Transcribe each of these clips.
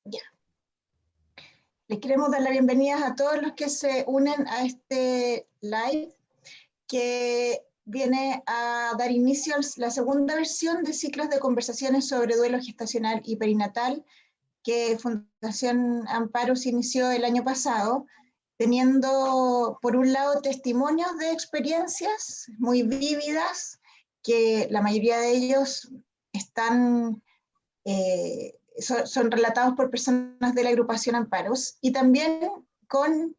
Ya. Les queremos dar la bienvenida a todos los que se unen a este live que viene a dar inicio a la segunda versión de ciclos de conversaciones sobre duelo gestacional y perinatal que Fundación Amparos inició el año pasado, teniendo por un lado testimonios de experiencias muy vívidas, que la mayoría de ellos están son relatados por personas de la agrupación Amparos, y también con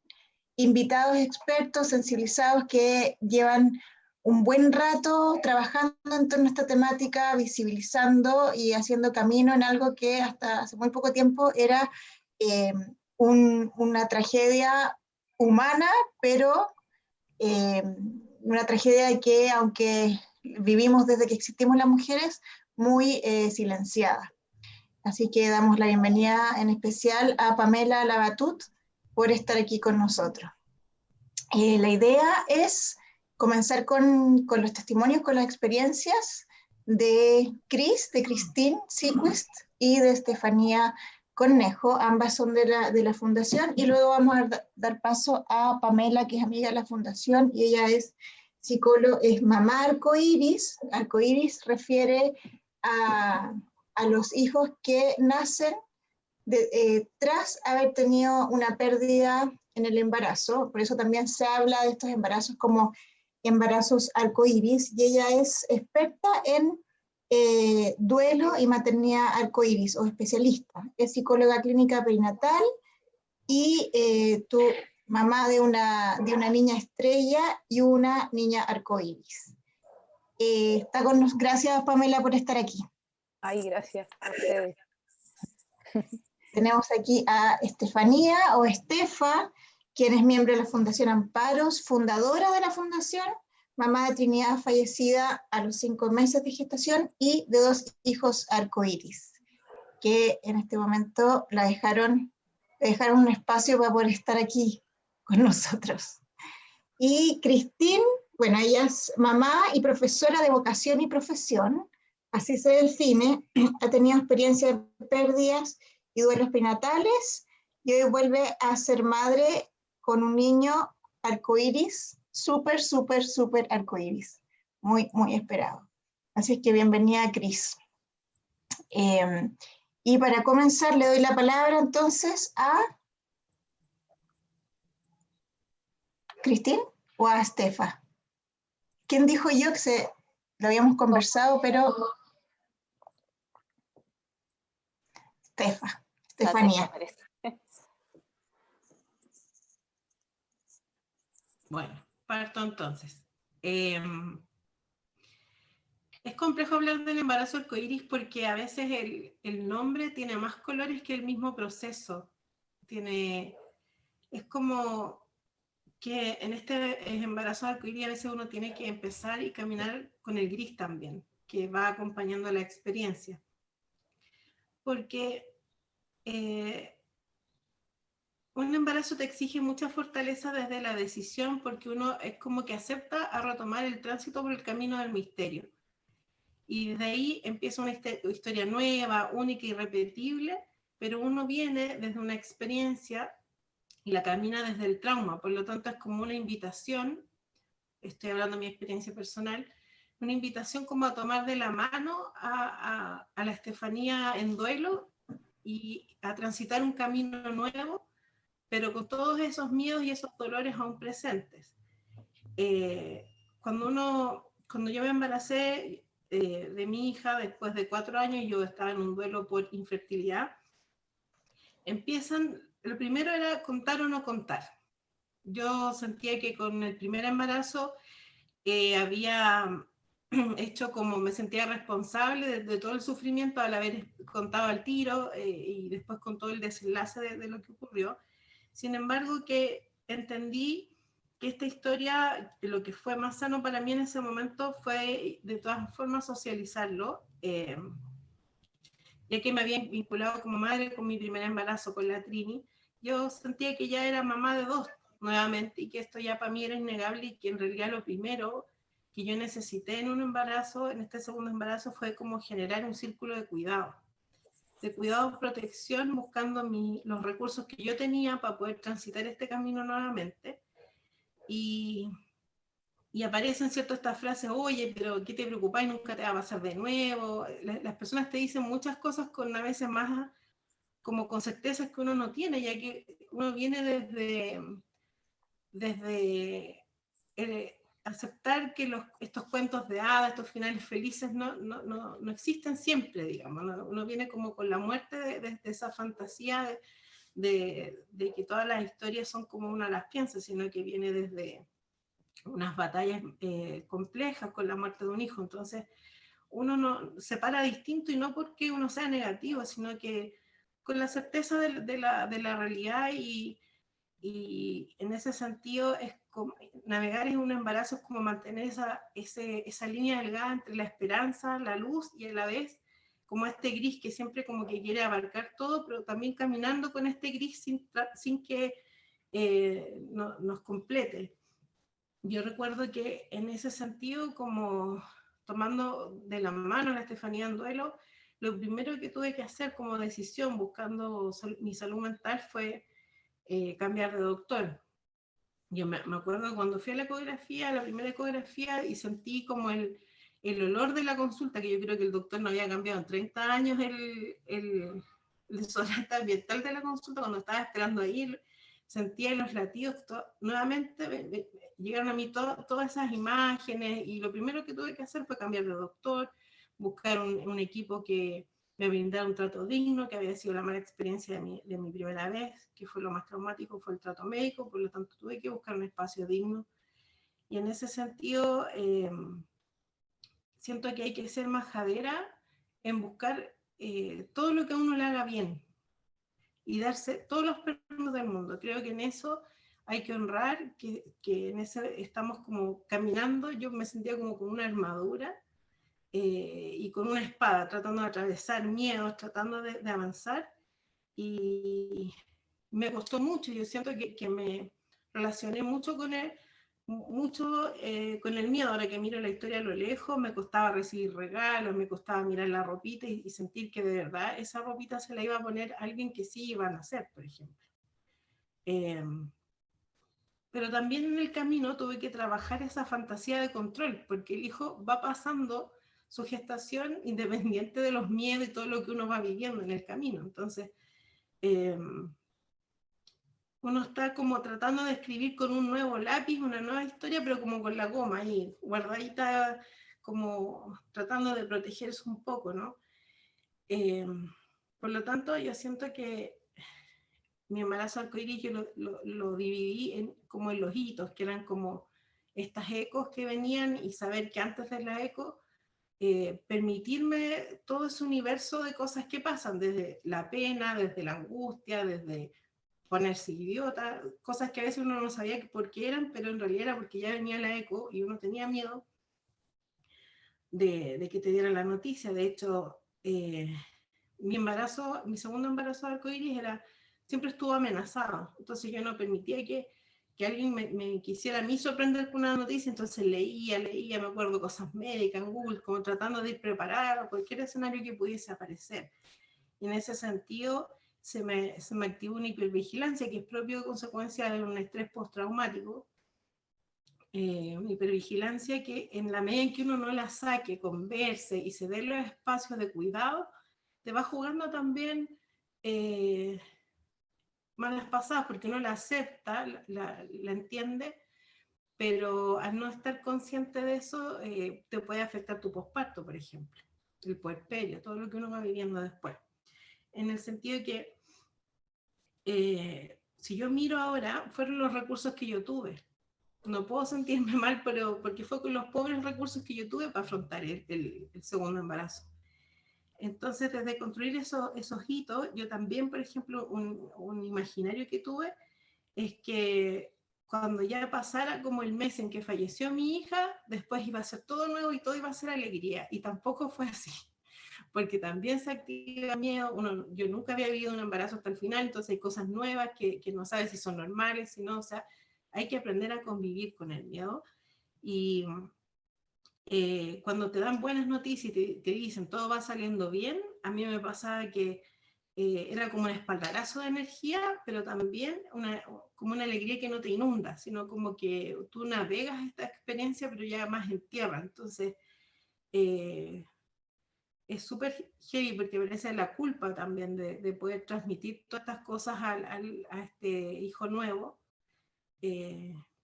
invitados expertos, sensibilizados, que llevan un buen rato trabajando en torno a esta temática, visibilizando y haciendo camino en algo que hasta hace muy poco tiempo era una tragedia humana, pero una tragedia que, aunque vivimos desde que existimos las mujeres, muy silenciada. Así que damos la bienvenida en especial a Pamela Labatut por estar aquí con nosotros. La idea es comenzar con los testimonios, con las experiencias de Christine Siequist y de Estefanía Cornejo, ambas son de la Fundación, y luego vamos a dar paso a Pamela, que es amiga de la Fundación, y ella es psicóloga, es mamá arcoíris. Arcoíris refiere a los hijos que nacen tras haber tenido una pérdida en el embarazo. Por eso también se habla de estos embarazos como embarazos arcoíris, y ella es experta en duelo y maternidad arcoíris, o especialista. Es psicóloga clínica perinatal y mamá de una niña estrella y una niña arcoíris. Está con nosotros. Gracias, Pamela, por estar aquí. Ay, gracias a ustedes. Tenemos aquí a Estefanía, o Estefa, quien es miembro de la Fundación Amparos, fundadora de la Fundación, mamá de Trinidad, fallecida a los 5 meses de gestación, y de 2 hijos arcoíris, que en este momento le dejaron un espacio para poder estar aquí con nosotros. Y Christine, bueno, ella es mamá y profesora de vocación y profesión, así se define, ha tenido experiencia de pérdidas y duelos perinatales, y hoy vuelve a ser madre con un niño arcoíris, súper arcoíris, muy, muy esperado. Así es que bienvenida, Cris. Y para comenzar le doy la palabra entonces a Christine o a Estefa. ¿Quién dijo yo que lo habíamos conversado, pero Estefanía. Bueno, parto entonces. Es complejo hablar del embarazo arcoíris porque a veces el nombre tiene más colores que el mismo proceso. Es como que en este embarazo arcoíris a veces uno tiene que empezar y caminar con el gris también, que va acompañando la experiencia. Porque un embarazo te exige mucha fortaleza desde la decisión, porque uno es como que acepta a retomar el tránsito por el camino del misterio. Y desde ahí empieza una historia nueva, única y irrepetible, pero uno viene desde una experiencia y la camina desde el trauma. Por lo tanto, es como una invitación, estoy hablando de mi experiencia personal, una invitación como a tomar de la mano a la Estefanía en duelo y a transitar un camino nuevo, pero con todos esos miedos y esos dolores aún presentes. Cuando yo me embaracé de mi hija, después de 4 años, yo estaba en un duelo por infertilidad, lo primero era contar o no contar. Yo sentía que con el primer embarazo había hecho como, me sentía responsable de todo el sufrimiento al haber contado al tiro y después con todo el desenlace de lo que ocurrió. Sin embargo, que entendí que esta historia, lo que fue más sano para mí en ese momento fue de todas formas socializarlo, ya que me había vinculado como madre con mi primer embarazo con la Trini. Yo sentía que ya era mamá de 2 nuevamente, y que esto ya para mí era innegable, y que en realidad lo primero que yo necesité en un embarazo, en este segundo embarazo, fue como generar un círculo de cuidado. de cuidado, protección, buscando los recursos que yo tenía para poder transitar este camino nuevamente. Y aparecen, ¿cierto?, estas frases, oye, pero ¿qué te preocupa? Y nunca te va a pasar de nuevo. Las personas te dicen muchas cosas con a veces más como con certezas que uno no tiene, ya que uno viene desde aceptar que estos cuentos de hadas, estos finales felices no existen siempre, digamos. Uno viene como con la muerte de esa fantasía de que todas las historias son como uno las piensa, sino que viene desde unas batallas complejas con la muerte de un hijo. Entonces uno no se para distinto, y no porque uno sea negativo, sino que con la certeza de la realidad, y en ese sentido es como, navegar en un embarazo es como mantener esa línea delgada entre la esperanza, la luz, y a la vez como este gris que siempre como que quiere abarcar todo, pero también caminando con este gris sin que nos complete. Yo recuerdo que en ese sentido, como tomando de la mano a la Estefanía en duelo, lo primero que tuve que hacer como decisión, buscando mi salud mental, fue cambiar de doctor. Yo me acuerdo cuando fui a la ecografía, la primera ecografía, y sentí como el olor de la consulta, que yo creo que el doctor no había cambiado en 30 años el desodorante ambiental de la consulta. Cuando estaba esperando a ir, sentía los latidos, nuevamente llegaron a mí todas esas imágenes, y lo primero que tuve que hacer fue cambiar de doctor, buscar un equipo que me brindara un trato digno, que había sido la mala experiencia de mi primera vez, que fue lo más traumático, fue el trato médico. Por lo tanto tuve que buscar un espacio digno, y en ese sentido siento que hay que ser majadera en buscar todo lo que a uno le haga bien, y darse todos los permisos del mundo. Creo que en eso hay que honrar que en eso estamos como caminando. Yo me sentía como con una armadura y con una espada, tratando de atravesar miedos, tratando de avanzar, y me costó mucho. Yo siento que me relacioné mucho con él, mucho con el miedo. Ahora que miro la historia a lo lejos, me costaba recibir regalos, me costaba mirar la ropita y sentir que de verdad esa ropita se la iba a poner alguien que sí iba a nacer, por ejemplo. Pero también en el camino tuve que trabajar esa fantasía de control, porque el hijo va pasando su gestación independiente de los miedos y todo lo que uno va viviendo en el camino. Entonces, uno está como tratando de escribir con un nuevo lápiz, una nueva historia, pero como con la goma ahí, guardadita, como tratando de protegerse un poco, ¿no? Por lo tanto, yo siento que mi embarazo arcoíris yo lo dividí como en los hitos, que eran como estas ecos que venían, y saber que antes de la eco, permitirme todo ese universo de cosas que pasan, desde la pena, desde la angustia, desde ponerse idiota, cosas que a veces uno no sabía por qué eran, pero en realidad era porque ya venía la eco y uno tenía miedo de que te dieran la noticia. De hecho, mi segundo embarazo de arcoíris siempre estuvo amenazado. Entonces yo no permitía que alguien me quisiera a mí sorprender con una noticia. Entonces leía, me acuerdo, cosas médicas en Google, como tratando de ir preparada a cualquier escenario que pudiese aparecer. Y en ese sentido se me activó una hipervigilancia, que es propio de consecuencia de un estrés postraumático. Una hipervigilancia que, en la medida en que uno no la saque, converse y se dé los espacios de cuidado, te va jugando también malas pasadas, porque uno la acepta, la entiende, pero al no estar consciente de eso, te puede afectar tu posparto, por ejemplo, el puerperio, todo lo que uno va viviendo después. En el sentido de que, si yo miro ahora, fueron los recursos que yo tuve. No puedo sentirme mal, pero porque fue con los pobres recursos que yo tuve para afrontar el segundo embarazo. Entonces, desde construir esos hitos, yo también, por ejemplo, un imaginario que tuve es que cuando ya pasara como el mes en que falleció mi hija, después iba a ser todo nuevo y todo iba a ser alegría. Y tampoco fue así, porque también se activa miedo. Yo nunca había vivido un embarazo hasta el final, entonces hay cosas nuevas que no sabes si son normales, si no, o sea, hay que aprender a convivir con el miedo. Y cuando te dan buenas noticias y te dicen todo va saliendo bien, a mí me pasaba que era como un espaldarazo de energía, pero también como una alegría que no te inunda, sino como que tú navegas esta experiencia, pero ya más en tierra. Entonces, es súper heavy porque parece la culpa también de poder transmitir todas estas cosas a este hijo nuevo.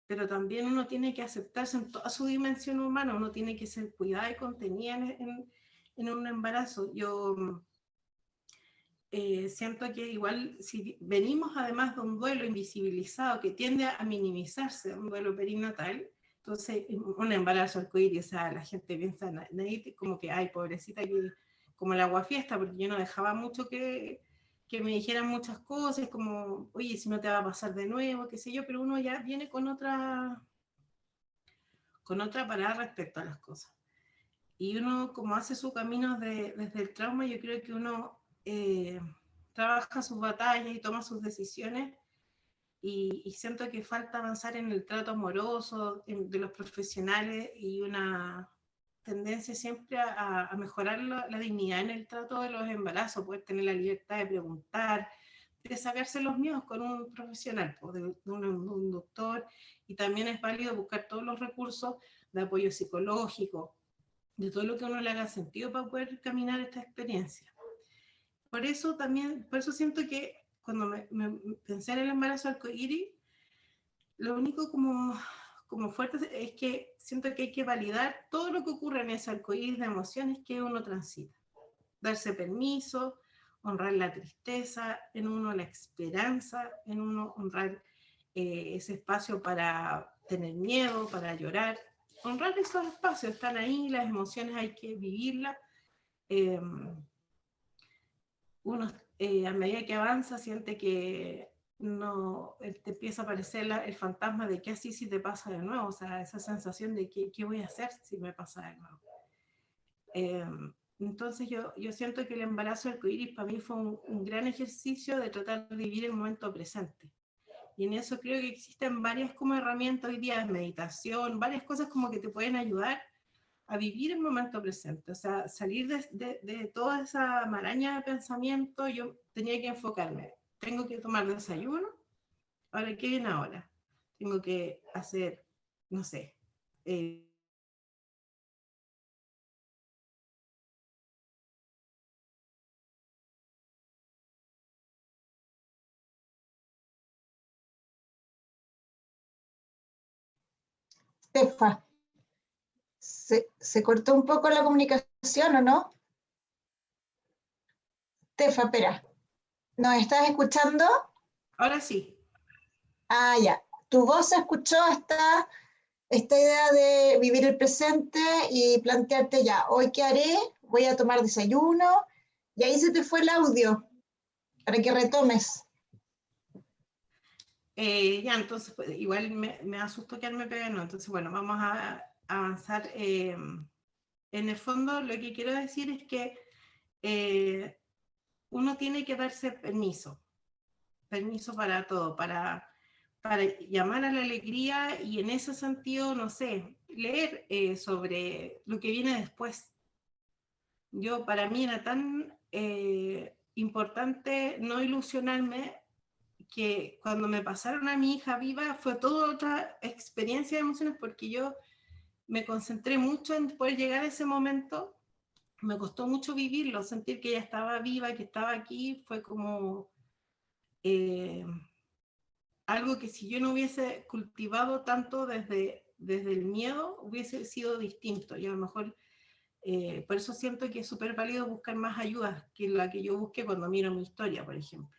Pero también uno tiene que aceptarse en toda su dimensión humana, uno tiene que ser cuidada y contenida en un embarazo. Yo siento que igual si venimos además de un duelo invisibilizado que tiende a minimizarse, un duelo perinatal, entonces un embarazo arcoíris, o sea, la gente piensa como que, ay, pobrecita, que, como el aguafiesta, porque yo no dejaba mucho que me dijeran muchas cosas, como, oye, si no te va a pasar de nuevo, qué sé yo, pero uno ya viene con otra parada respecto a las cosas. Y uno, como hace su camino desde el trauma, yo creo que uno trabaja sus batallas y toma sus decisiones, y siento que falta avanzar en el trato amoroso de los profesionales y una tendencia siempre a mejorar la dignidad en el trato de los embarazos, poder tener la libertad de preguntar, de sacarse los miedos con un profesional, de un doctor, y también es válido buscar todos los recursos de apoyo psicológico, de todo lo que a uno le haga sentido para poder caminar esta experiencia. Por eso también, por eso siento que cuando me pensé en el embarazo arcoíris, lo único como fuerte es que siento que hay que validar todo lo que ocurre en ese arcoíris de emociones que uno transita. Darse permiso, honrar la tristeza, en uno la esperanza, en uno honrar ese espacio para tener miedo, para llorar. Honrar esos espacios, están ahí, las emociones hay que vivirlas. Uno a medida que avanza siente que no te empieza a aparecer el fantasma de que así si te pasa de nuevo, o sea, esa sensación de qué voy a hacer si me pasa de nuevo. Entonces yo siento que el embarazo arcoíris para mí fue un gran ejercicio de tratar de vivir el momento presente. Y en eso creo que existen varias como herramientas hoy día de meditación, varias cosas como que te pueden ayudar a vivir el momento presente, o sea, salir de toda esa maraña de pensamiento. Yo tenía que enfocarme, tengo que tomar desayuno, ahora, ¿qué viene ahora? Tengo que hacer, no sé, Tefa, se cortó un poco la comunicación, ¿o no? Tefa, espera, ¿nos estás escuchando? ahora sí. Ah, ya. Tu voz se escuchó hasta esta idea de vivir el presente y plantearte ya, hoy qué haré, voy a tomar desayuno, y ahí se te fue el audio para que retomes. Ya, entonces, pues, igual me asustó quedarme pegado, no, entonces, bueno, vamos a avanzar. En el fondo, lo que quiero decir es que uno tiene que darse permiso para todo, para llamar a la alegría, y en ese sentido, no sé, leer sobre lo que viene después. Para mí era tan importante no ilusionarme, que cuando me pasaron a mi hija viva fue toda otra experiencia de emociones, porque yo me concentré mucho en poder llegar a ese momento. Me costó mucho vivirlo, sentir que ella estaba viva, que estaba aquí, fue como algo que si yo no hubiese cultivado tanto desde el miedo, hubiese sido distinto. Y a lo mejor, por eso siento que es súper válido buscar más ayuda que la que yo busqué cuando miro mi historia, por ejemplo.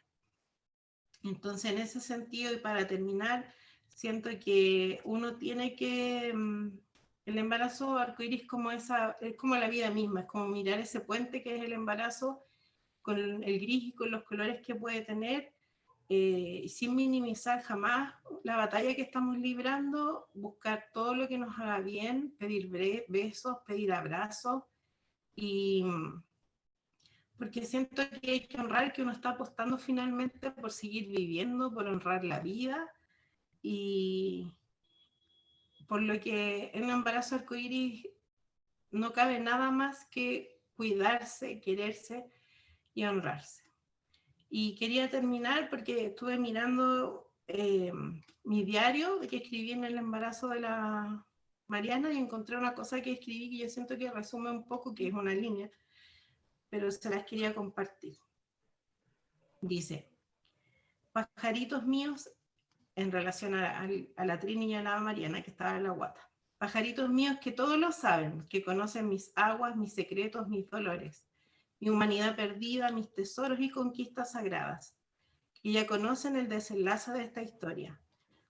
Entonces, en ese sentido, y para terminar, siento que uno tiene que... el embarazo arcoíris es como la vida misma, es como mirar ese puente que es el embarazo, con el gris y con los colores que puede tener, sin minimizar jamás la batalla que estamos librando, buscar todo lo que nos haga bien, pedir besos, pedir abrazos, y porque siento que hay que honrar que uno está apostando finalmente por seguir viviendo, por honrar la vida, y por lo que en un embarazo arcoíris no cabe nada más que cuidarse, quererse y honrarse. Y quería terminar porque estuve mirando mi diario que escribí en el embarazo de la Mariana y encontré una cosa que escribí que yo siento que resume un poco, que es una línea, pero se las quería compartir. Dice: pajaritos míos, en relación a la Trini y a la Mariana que estaba en la guata. Pajaritos míos que todos lo saben, que conocen mis aguas, mis secretos, mis dolores, mi humanidad perdida, mis tesoros y conquistas sagradas, que ya conocen el desenlace de esta historia.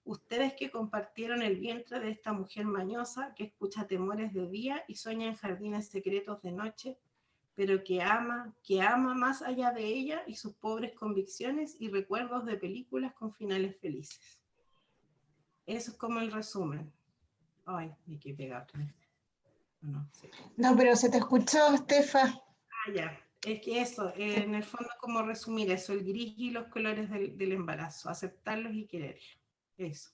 Ustedes que compartieron el vientre de esta mujer mañosa, que escucha temores de día y sueña en jardines secretos de noche, pero que ama más allá de ella y sus pobres convicciones y recuerdos de películas con finales felices. Eso es como el resumen. Ay, me quedé pegado. No, sí. No, pero se te escuchó, Estefa. Ah, ya. Es que eso, en el fondo, como resumir eso, el gris y los colores del embarazo, aceptarlos y quererlos. Eso.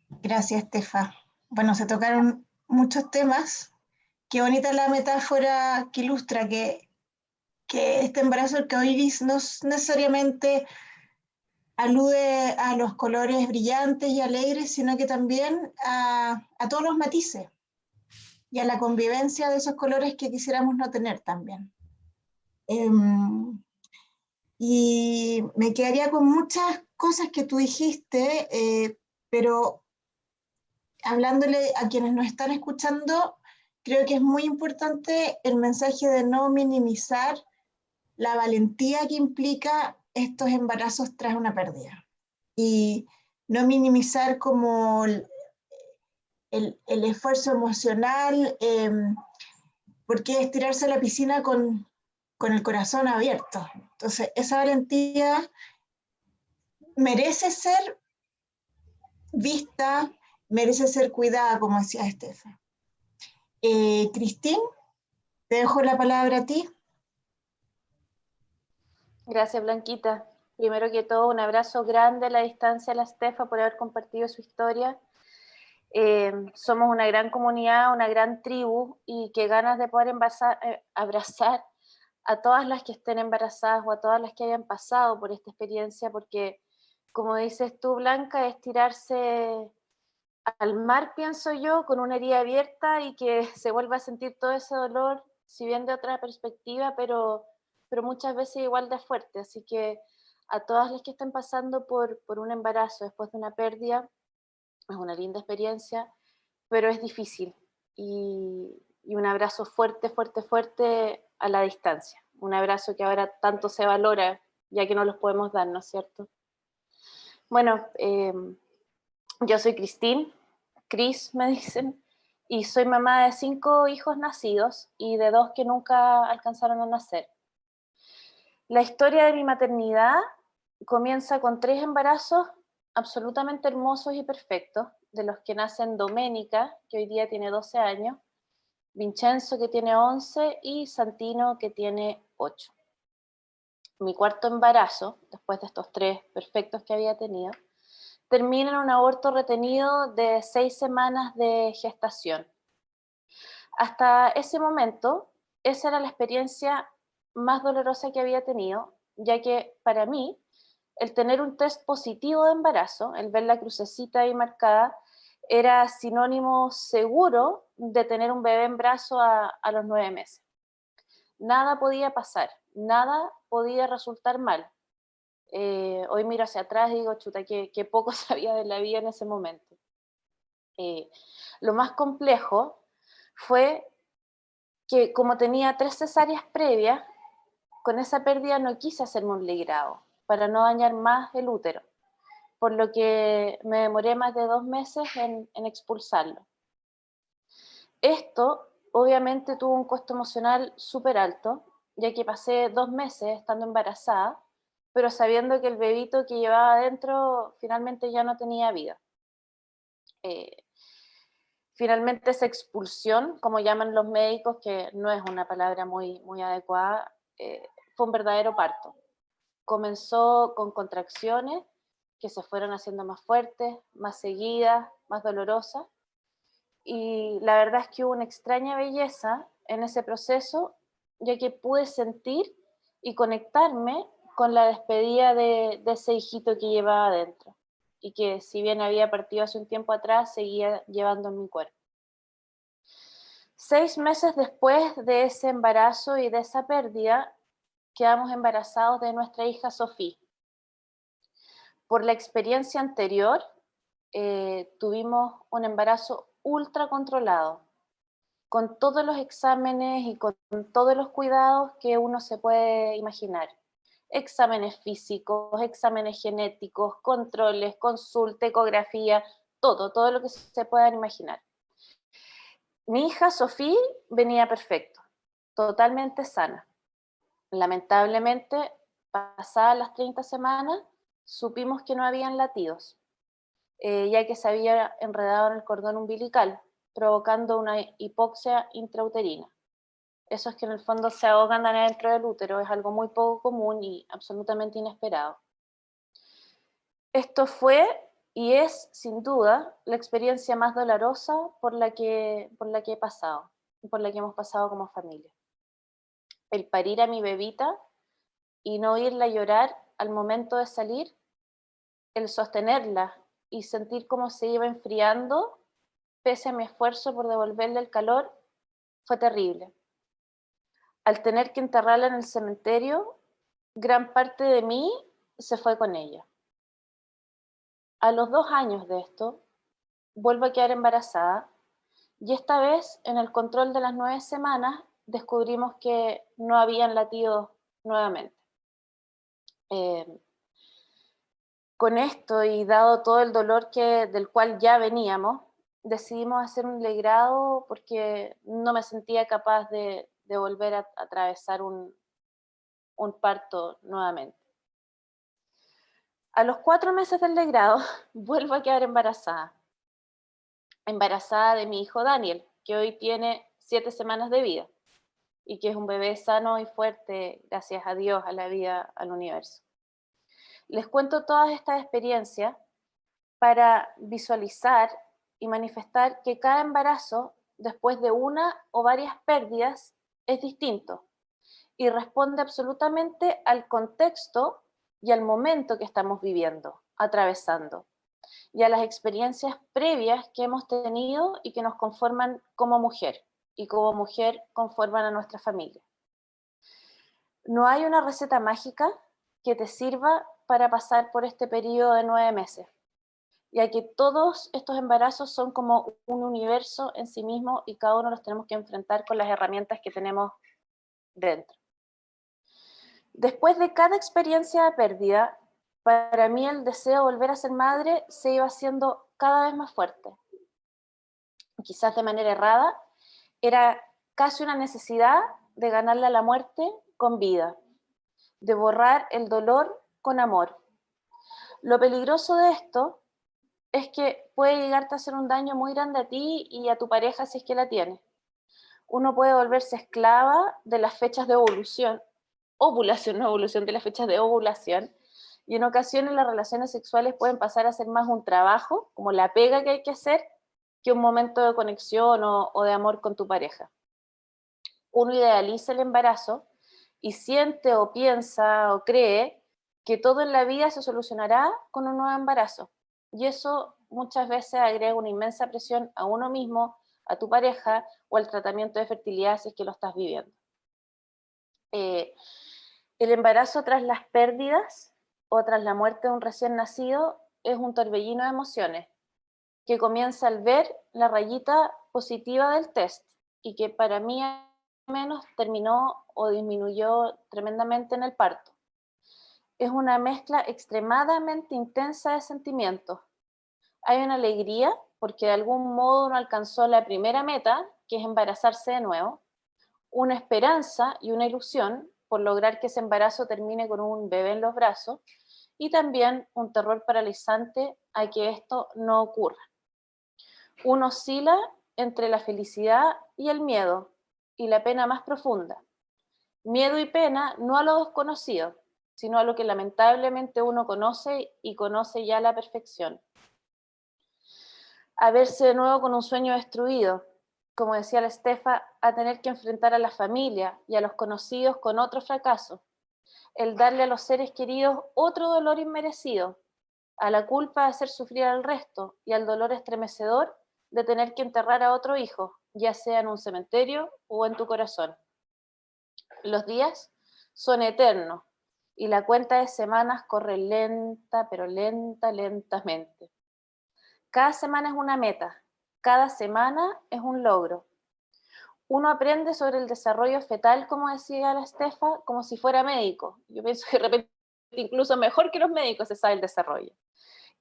Gracias, Estefa. Bueno, se tocaron muchos temas. Qué bonita la metáfora que ilustra que este embarazo arcoíris no necesariamente alude a los colores brillantes y alegres, sino que también a todos los matices y a la convivencia de esos colores que quisiéramos no tener también. Y me quedaría con muchas cosas que tú dijiste, pero hablándole a quienes nos están escuchando, creo que es muy importante el mensaje de no minimizar la valentía que implica estos embarazos tras una pérdida. Y no minimizar como el esfuerzo emocional, porque es tirarse a la piscina con el corazón abierto. Entonces, esa valentía merece ser vista, merece ser cuidada, como decía Estefa. Cristín, te dejo la palabra a ti. Gracias, Blanquita. Primero que todo, un abrazo grande a la distancia a la Estefa por haber compartido su historia. Somos una gran comunidad, una gran tribu, y qué ganas de poder abrazar a todas las que estén embarazadas o a todas las que hayan pasado por esta experiencia, porque, como dices tú, Blanca, es tirarse al mar, pienso yo, con una herida abierta y que se vuelva a sentir todo ese dolor, si bien de otra perspectiva, pero muchas veces igual de fuerte. Así que a todas las que estén pasando por un embarazo después de una pérdida, es una linda experiencia, pero es difícil. Y un abrazo fuerte, fuerte, fuerte a la distancia. Un abrazo que ahora tanto se valora, ya que no los podemos dar, ¿no es cierto? Bueno, yo soy Cristín, Cris me dicen, y soy mamá de 5 hijos nacidos y de 2 que nunca alcanzaron a nacer. La historia de mi maternidad comienza con 3 embarazos absolutamente hermosos y perfectos, de los que nacen Doménica, que hoy día tiene 12 años, Vincenzo, que tiene 11, y Santino, que tiene 8. Mi cuarto embarazo, después de estos 3 perfectos que había tenido, termina en un aborto retenido de 6 semanas de gestación. Hasta ese momento, esa era la experiencia más dolorosa que había tenido, ya que para mí, el tener un test positivo de embarazo, el ver la crucecita ahí marcada, era sinónimo seguro de tener un bebé en brazo a los 9 meses. Nada podía pasar, nada podía resultar mal. Hoy miro hacia atrás y digo, chuta, que poco sabía de la vida en ese momento. Lo más complejo fue que, como tenía 3 cesáreas previas, con esa pérdida no quise hacerme un ligrado para no dañar más el útero, por lo que me demoré más de 2 meses en expulsarlo. Esto obviamente tuvo un costo emocional súper alto, ya que pasé 2 meses estando embarazada, pero sabiendo que el bebito que llevaba adentro finalmente ya no tenía vida. Finalmente esa expulsión, como llaman los médicos, que no es una palabra muy, muy adecuada, fue un verdadero parto. Comenzó con contracciones que se fueron haciendo más fuertes, más seguidas, más dolorosas, y la verdad es que hubo una extraña belleza en ese proceso, ya que pude sentir y conectarme con la despedida de ese hijito que llevaba adentro, y que si bien había partido hace un tiempo atrás, seguía llevando en mi cuerpo. 6 meses después de ese embarazo y de esa pérdida, quedamos embarazados de nuestra hija Sofía. Por la experiencia anterior, tuvimos un embarazo ultra controlado, con todos los exámenes y con todos los cuidados que uno se puede imaginar. Exámenes físicos, exámenes genéticos, controles, consulta, ecografía, todo lo que se puedan imaginar. Mi hija Sofía venía perfecto, totalmente sana. Lamentablemente, pasadas las 30 semanas, supimos que no habían latidos, ya que se había enredado en el cordón umbilical, provocando una hipoxia intrauterina. Eso es que en el fondo se ahogan adentro del útero, es algo muy poco común y absolutamente inesperado. Esto fue y es, sin duda, la experiencia más dolorosa por la que he pasado, y por la que hemos pasado como familia. El parir a mi bebita y no oírla llorar al momento de salir, el sostenerla y sentir cómo se iba enfriando, pese a mi esfuerzo por devolverle el calor, fue terrible. Al tener que enterrarla en el cementerio, gran parte de mí se fue con ella. A los 2 años de esto, vuelvo a quedar embarazada y esta vez, en el control de las 9 semanas, descubrimos que no habían latidos nuevamente. Con esto y dado todo el dolor del cual ya veníamos, decidimos hacer un legrado porque no me sentía capaz de volver a atravesar un parto nuevamente. A los 4 meses del legrado vuelvo a quedar embarazada de mi hijo Daniel, que hoy tiene 7 semanas de vida y que es un bebé sano y fuerte, gracias a Dios, a la vida, al universo. Les cuento todas estas experiencias para visualizar y manifestar que cada embarazo, después de una o varias pérdidas, es distinto y responde absolutamente al contexto y al momento que estamos viviendo, atravesando, y a las experiencias previas que hemos tenido y que nos conforman como mujer, y como mujer conforman a nuestra familia. No hay una receta mágica que te sirva para pasar por este periodo de 9 meses, ya que todos estos embarazos son como un universo en sí mismo y cada uno los tenemos que enfrentar con las herramientas que tenemos dentro. Después de cada experiencia de pérdida, para mí el deseo de volver a ser madre se iba haciendo cada vez más fuerte. Quizás de manera errada, era casi una necesidad de ganarle a la muerte con vida, de borrar el dolor con amor. Lo peligroso de esto es que puede llegarte a hacer un daño muy grande a ti y a tu pareja si es que la tiene. Uno puede volverse esclava de las fechas de ovulación, de las fechas de ovulación, y en ocasiones las relaciones sexuales pueden pasar a ser más un trabajo, como la pega que hay que hacer, que un momento de conexión o de amor con tu pareja. Uno idealiza el embarazo y siente o piensa o cree que todo en la vida se solucionará con un nuevo embarazo. Y eso muchas veces agrega una inmensa presión a uno mismo, a tu pareja o al tratamiento de fertilidad si es que lo estás viviendo. El embarazo tras las pérdidas o tras la muerte de un recién nacido es un torbellino de emociones que comienza al ver la rayita positiva del test y que para mí al menos terminó o disminuyó tremendamente en el parto. Es una mezcla extremadamente intensa de sentimientos. Hay una alegría porque de algún modo uno alcanzó la primera meta, que es embarazarse de nuevo, una esperanza y una ilusión por lograr que ese embarazo termine con un bebé en los brazos, y también un terror paralizante a que esto no ocurra. Uno oscila entre la felicidad y el miedo, y la pena más profunda. Miedo y pena no a lo desconocido, sino a lo que lamentablemente uno conoce y conoce ya a la perfección. a verse de nuevo con un sueño destruido, como decía la Estefa, a tener que enfrentar a la familia y a los conocidos con otro fracaso, el darle a los seres queridos otro dolor inmerecido, a la culpa de hacer sufrir al resto y al dolor estremecedor de tener que enterrar a otro hijo, ya sea en un cementerio o en tu corazón. Los días son eternos y la cuenta de semanas corre lenta, pero lentamente. Cada semana es una meta, cada semana es un logro. Uno aprende sobre el desarrollo fetal, como decía la Estefa, como si fuera médico. Yo pienso que de repente incluso mejor que los médicos se sabe el desarrollo.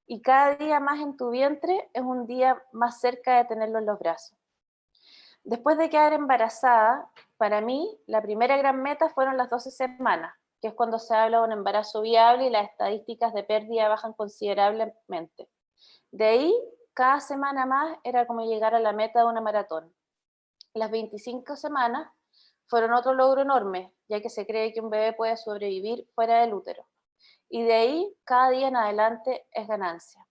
Y cada día más en tu vientre es un día más cerca de tenerlo en los brazos. Después de quedar embarazada, para mí la primera gran meta fueron las 12 semanas, que es cuando se habla de un embarazo viable y las estadísticas de pérdida bajan considerablemente. De ahí, cada semana más era como llegar a la meta de una maratón. Las 25 semanas fueron otro logro enorme, ya que se cree que un bebé puede sobrevivir fuera del útero. Y de ahí, cada día en adelante es ganancia.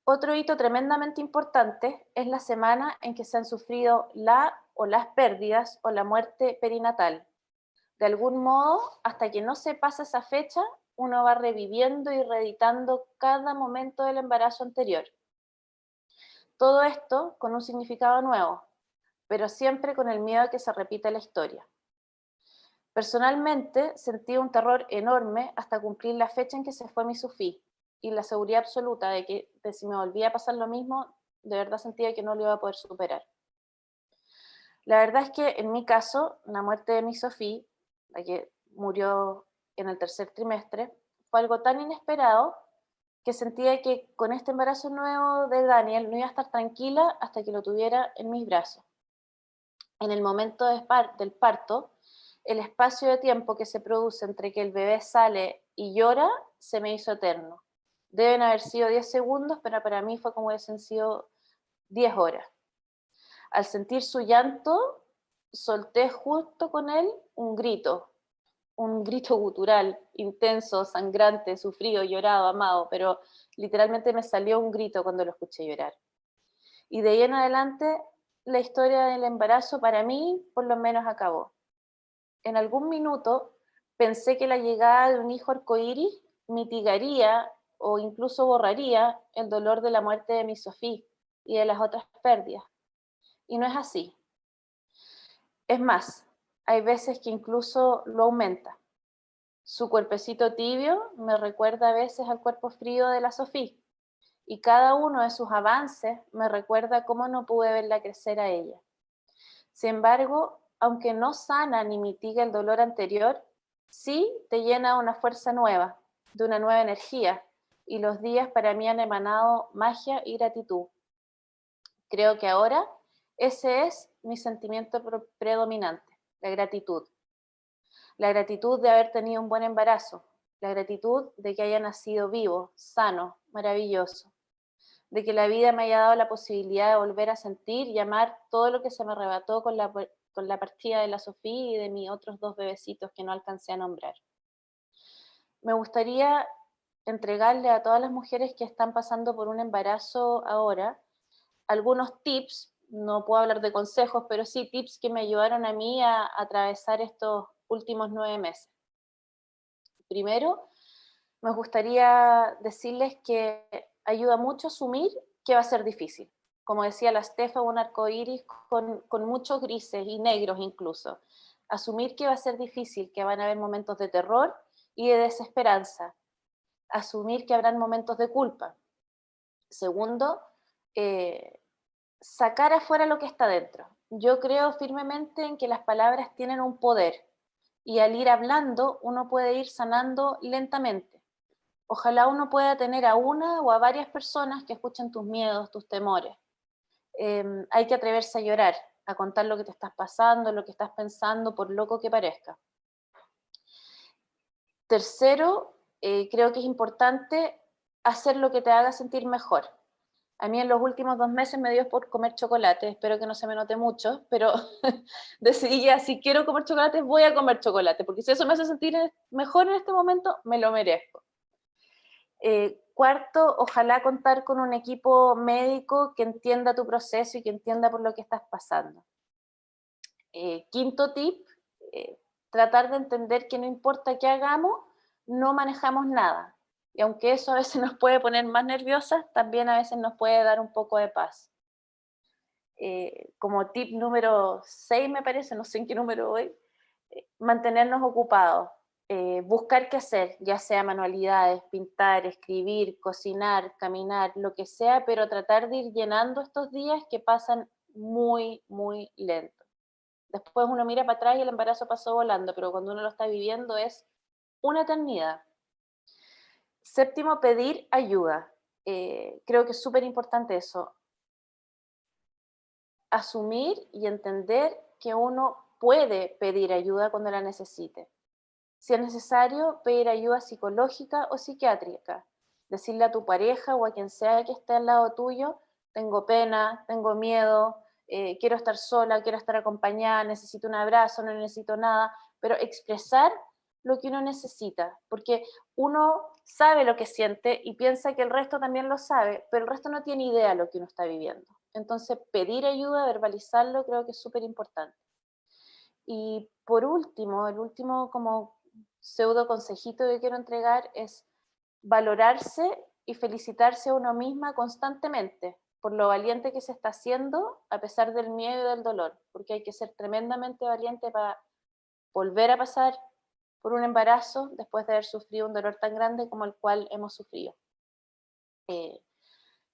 Otro hito tremendamente importante es la semana en que se han sufrido la o las pérdidas o la muerte perinatal. De algún modo, hasta que no se pasa esa fecha, uno va reviviendo y reeditando cada momento del embarazo anterior. Todo esto con un significado nuevo, pero siempre con el miedo a que se repita la historia. Personalmente sentí un terror enorme hasta cumplir la fecha en que se fue mi Sofía y la seguridad absoluta de que si me volvía a pasar lo mismo, de verdad sentía que no lo iba a poder superar. La verdad es que en mi caso, la muerte de mi Sofía, la que murió en el tercer trimestre, fue algo tan inesperado que sentía que con este embarazo nuevo de Daniel no iba a estar tranquila hasta que lo tuviera en mis brazos. En el momento del parto, el espacio de tiempo que se produce entre que el bebé sale y llora se me hizo eterno. Deben haber sido 10 segundos, pero para mí fue como hubiesen sido 10 horas. Al sentir su llanto, solté justo con él un grito gutural, intenso, sangrante, sufrido, llorado, amado, pero literalmente me salió un grito cuando lo escuché llorar. Y de ahí en adelante, la historia del embarazo para mí, por lo menos, acabó. En algún minuto pensé que la llegada de un hijo arcoíris mitigaría o incluso borraría el dolor de la muerte de mi Sofía y de las otras pérdidas. Y no es así. Es más, hay veces que incluso lo aumenta. Su cuerpecito tibio me recuerda a veces al cuerpo frío de la Sofía, y cada uno de sus avances me recuerda cómo no pude verla crecer a ella. Sin embargo, aunque no sana ni mitiga el dolor anterior, sí te llena de una fuerza nueva, de una nueva energía, y los días para mí han emanado magia y gratitud. Creo que ahora ese es mi sentimiento predominante, la gratitud. La gratitud de haber tenido un buen embarazo, la gratitud de que haya nacido vivo, sano, maravilloso, de que la vida me haya dado la posibilidad de volver a sentir y amar todo lo que se me arrebató con la partida de la Sofía y de mis otros 2 bebecitos que no alcancé a nombrar. Me gustaría entregarle a todas las mujeres que están pasando por un embarazo ahora algunos tips, no puedo hablar de consejos, pero sí tips que me ayudaron a mí a atravesar estos últimos 9 meses. Primero, me gustaría decirles que ayuda mucho a asumir que va a ser difícil. Como decía la Estefa, un arcoíris con muchos grises y negros incluso. Asumir que va a ser difícil, que van a haber momentos de terror y de desesperanza. Asumir que habrán momentos de culpa. Segundo, sacar afuera lo que está dentro. Yo creo firmemente en que las palabras tienen un poder y al ir hablando uno puede ir sanando lentamente. Ojalá uno pueda tener a una o a varias personas que escuchen tus miedos, tus temores. Hay que atreverse a llorar, a contar lo que te estás pasando, lo que estás pensando, por loco que parezca. Tercero, creo que es importante hacer lo que te haga sentir mejor. A mí en los últimos 2 meses me dio por comer chocolate, espero que no se me note mucho, pero decidí ya, si quiero comer chocolate, voy a comer chocolate, porque si eso me hace sentir mejor en este momento, me lo merezco. Cuarto, ojalá contar con un equipo médico que entienda tu proceso y que entienda por lo que estás pasando. Quinto tip, tratar de entender que no importa qué hagamos, no manejamos nada. Y aunque eso a veces nos puede poner más nerviosas, también a veces nos puede dar un poco de paz. Como tip número 6 me parece, no sé en qué número voy, mantenernos ocupados, buscar qué hacer, ya sea manualidades, pintar, escribir, cocinar, caminar, lo que sea, pero tratar de ir llenando estos días que pasan muy, muy lento. Después uno mira para atrás y el embarazo pasó volando, pero cuando uno lo está viviendo es una eternidad. Séptimo, pedir ayuda. Creo que es súper importante eso. Asumir y entender que uno puede pedir ayuda cuando la necesite. Si es necesario, pedir ayuda psicológica o psiquiátrica. Decirle a tu pareja o a quien sea que esté al lado tuyo, tengo pena, tengo miedo, quiero estar sola, quiero estar acompañada, necesito un abrazo, no necesito nada, pero expresar lo que uno necesita, porque uno sabe lo que siente y piensa que el resto también lo sabe, pero el resto no tiene idea de lo que uno está viviendo. Entonces, pedir ayuda, verbalizarlo, creo que es súper importante. Y por último, el último como pseudo consejito que quiero entregar es valorarse y felicitarse a uno misma constantemente por lo valiente que se está haciendo a pesar del miedo y del dolor, porque hay que ser tremendamente valiente para volver a pasar por un embarazo después de haber sufrido un dolor tan grande como el cual hemos sufrido.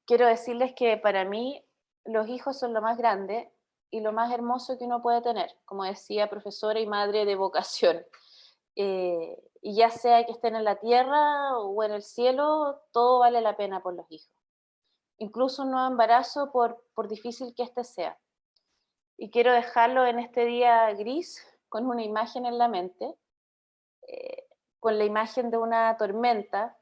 Quiero decirles que para mí los hijos son lo más grande y lo más hermoso que uno puede tener, como decía, profesora y madre de vocación. Y ya sea que estén en la tierra o en el cielo, todo vale la pena por los hijos. Incluso un nuevo embarazo, por difícil que este sea. Y quiero dejarlo en este día gris, con una imagen en la mente, con la imagen de una tormenta,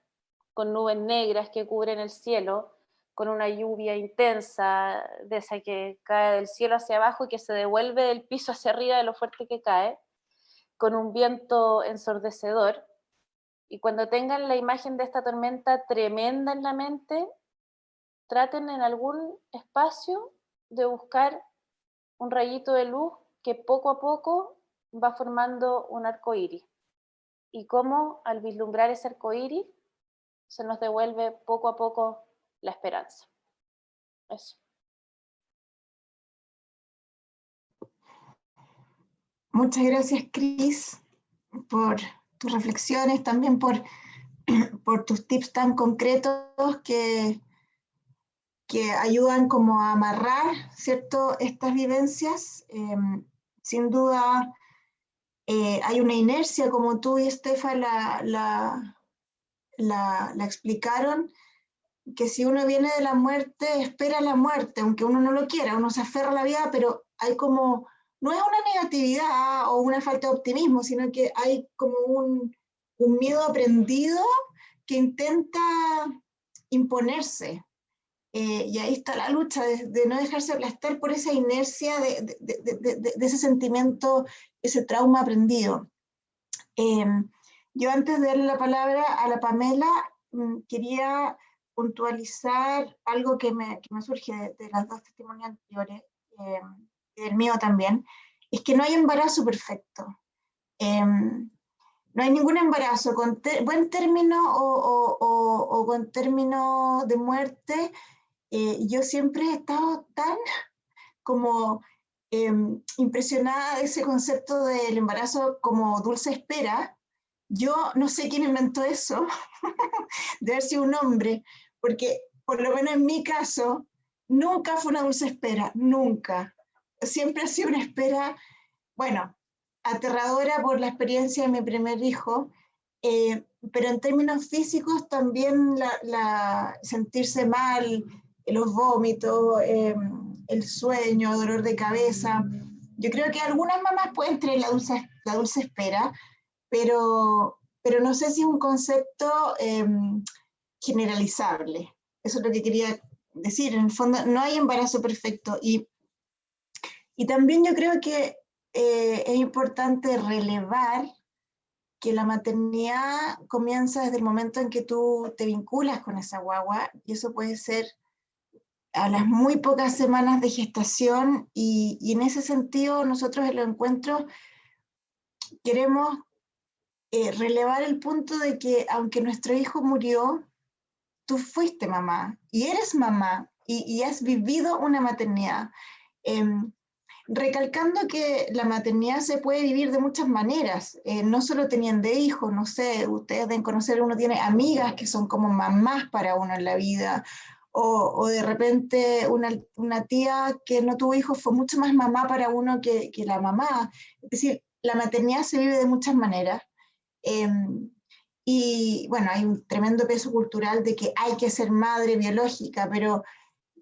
con nubes negras que cubren el cielo, con una lluvia intensa, de esa que cae del cielo hacia abajo y que se devuelve del piso hacia arriba de lo fuerte que cae, con un viento ensordecedor. Y cuando tengan la imagen de esta tormenta tremenda en la mente, traten en algún espacio de buscar un rayito de luz que poco a poco va formando un arco iris. Y cómo al vislumbrar ese arco iris se nos devuelve poco a poco la esperanza. Eso. Muchas gracias, Cris, por tus reflexiones, también por tus tips tan concretos que ayudan como a amarrar, ¿cierto?, estas vivencias. Sin duda hay una inercia, como tú y Estefa la explicaron, que si uno viene de la muerte, espera la muerte, aunque uno no lo quiera, uno se aferra a la vida, pero hay como, no es una negatividad o una falta de optimismo, sino que hay como un miedo aprendido que intenta imponerse. Y ahí está la lucha de no dejarse aplastar por esa inercia de ese sentimiento, ese trauma aprendido. Yo antes de darle la palabra a la Pamela, quería puntualizar algo que me surge de las dos testimonios anteriores, y del mío también, es que no hay embarazo perfecto. No hay ningún embarazo con buen término o con término de muerte. Yo siempre he estado tan como impresionada de ese concepto del embarazo como dulce espera. Yo no sé quién inventó eso, debe haber sido un hombre, porque por lo menos en mi caso, nunca fue una dulce espera, nunca. Siempre ha sido una espera, bueno, aterradora por la experiencia de mi primer hijo, pero en términos físicos también sentirse mal, los vómitos, el sueño, dolor de cabeza. Yo creo que algunas mamás pueden tener la dulce espera, pero no sé si es un concepto generalizable. Eso es lo que quería decir. En el fondo, no hay embarazo perfecto. Y también yo creo que es importante relevar que la maternidad comienza desde el momento en que tú te vinculas con esa guagua, y eso puede ser a las muy pocas semanas de gestación, y en ese sentido nosotros en los encuentros queremos relevar el punto de que aunque nuestro hijo murió, tú fuiste mamá y eres mamá y has vivido una maternidad. Eh, Recalcando que la maternidad se puede vivir de muchas maneras, no solo teniendo hijos, no sé, ustedes deben conocer, uno tiene amigas que son como mamás para uno en la vida, o de repente una tía que no tuvo hijos fue mucho más mamá para uno que la mamá. Es decir, la maternidad se vive de muchas maneras. Eh, y bueno, hay un tremendo peso cultural de que hay que ser madre biológica, pero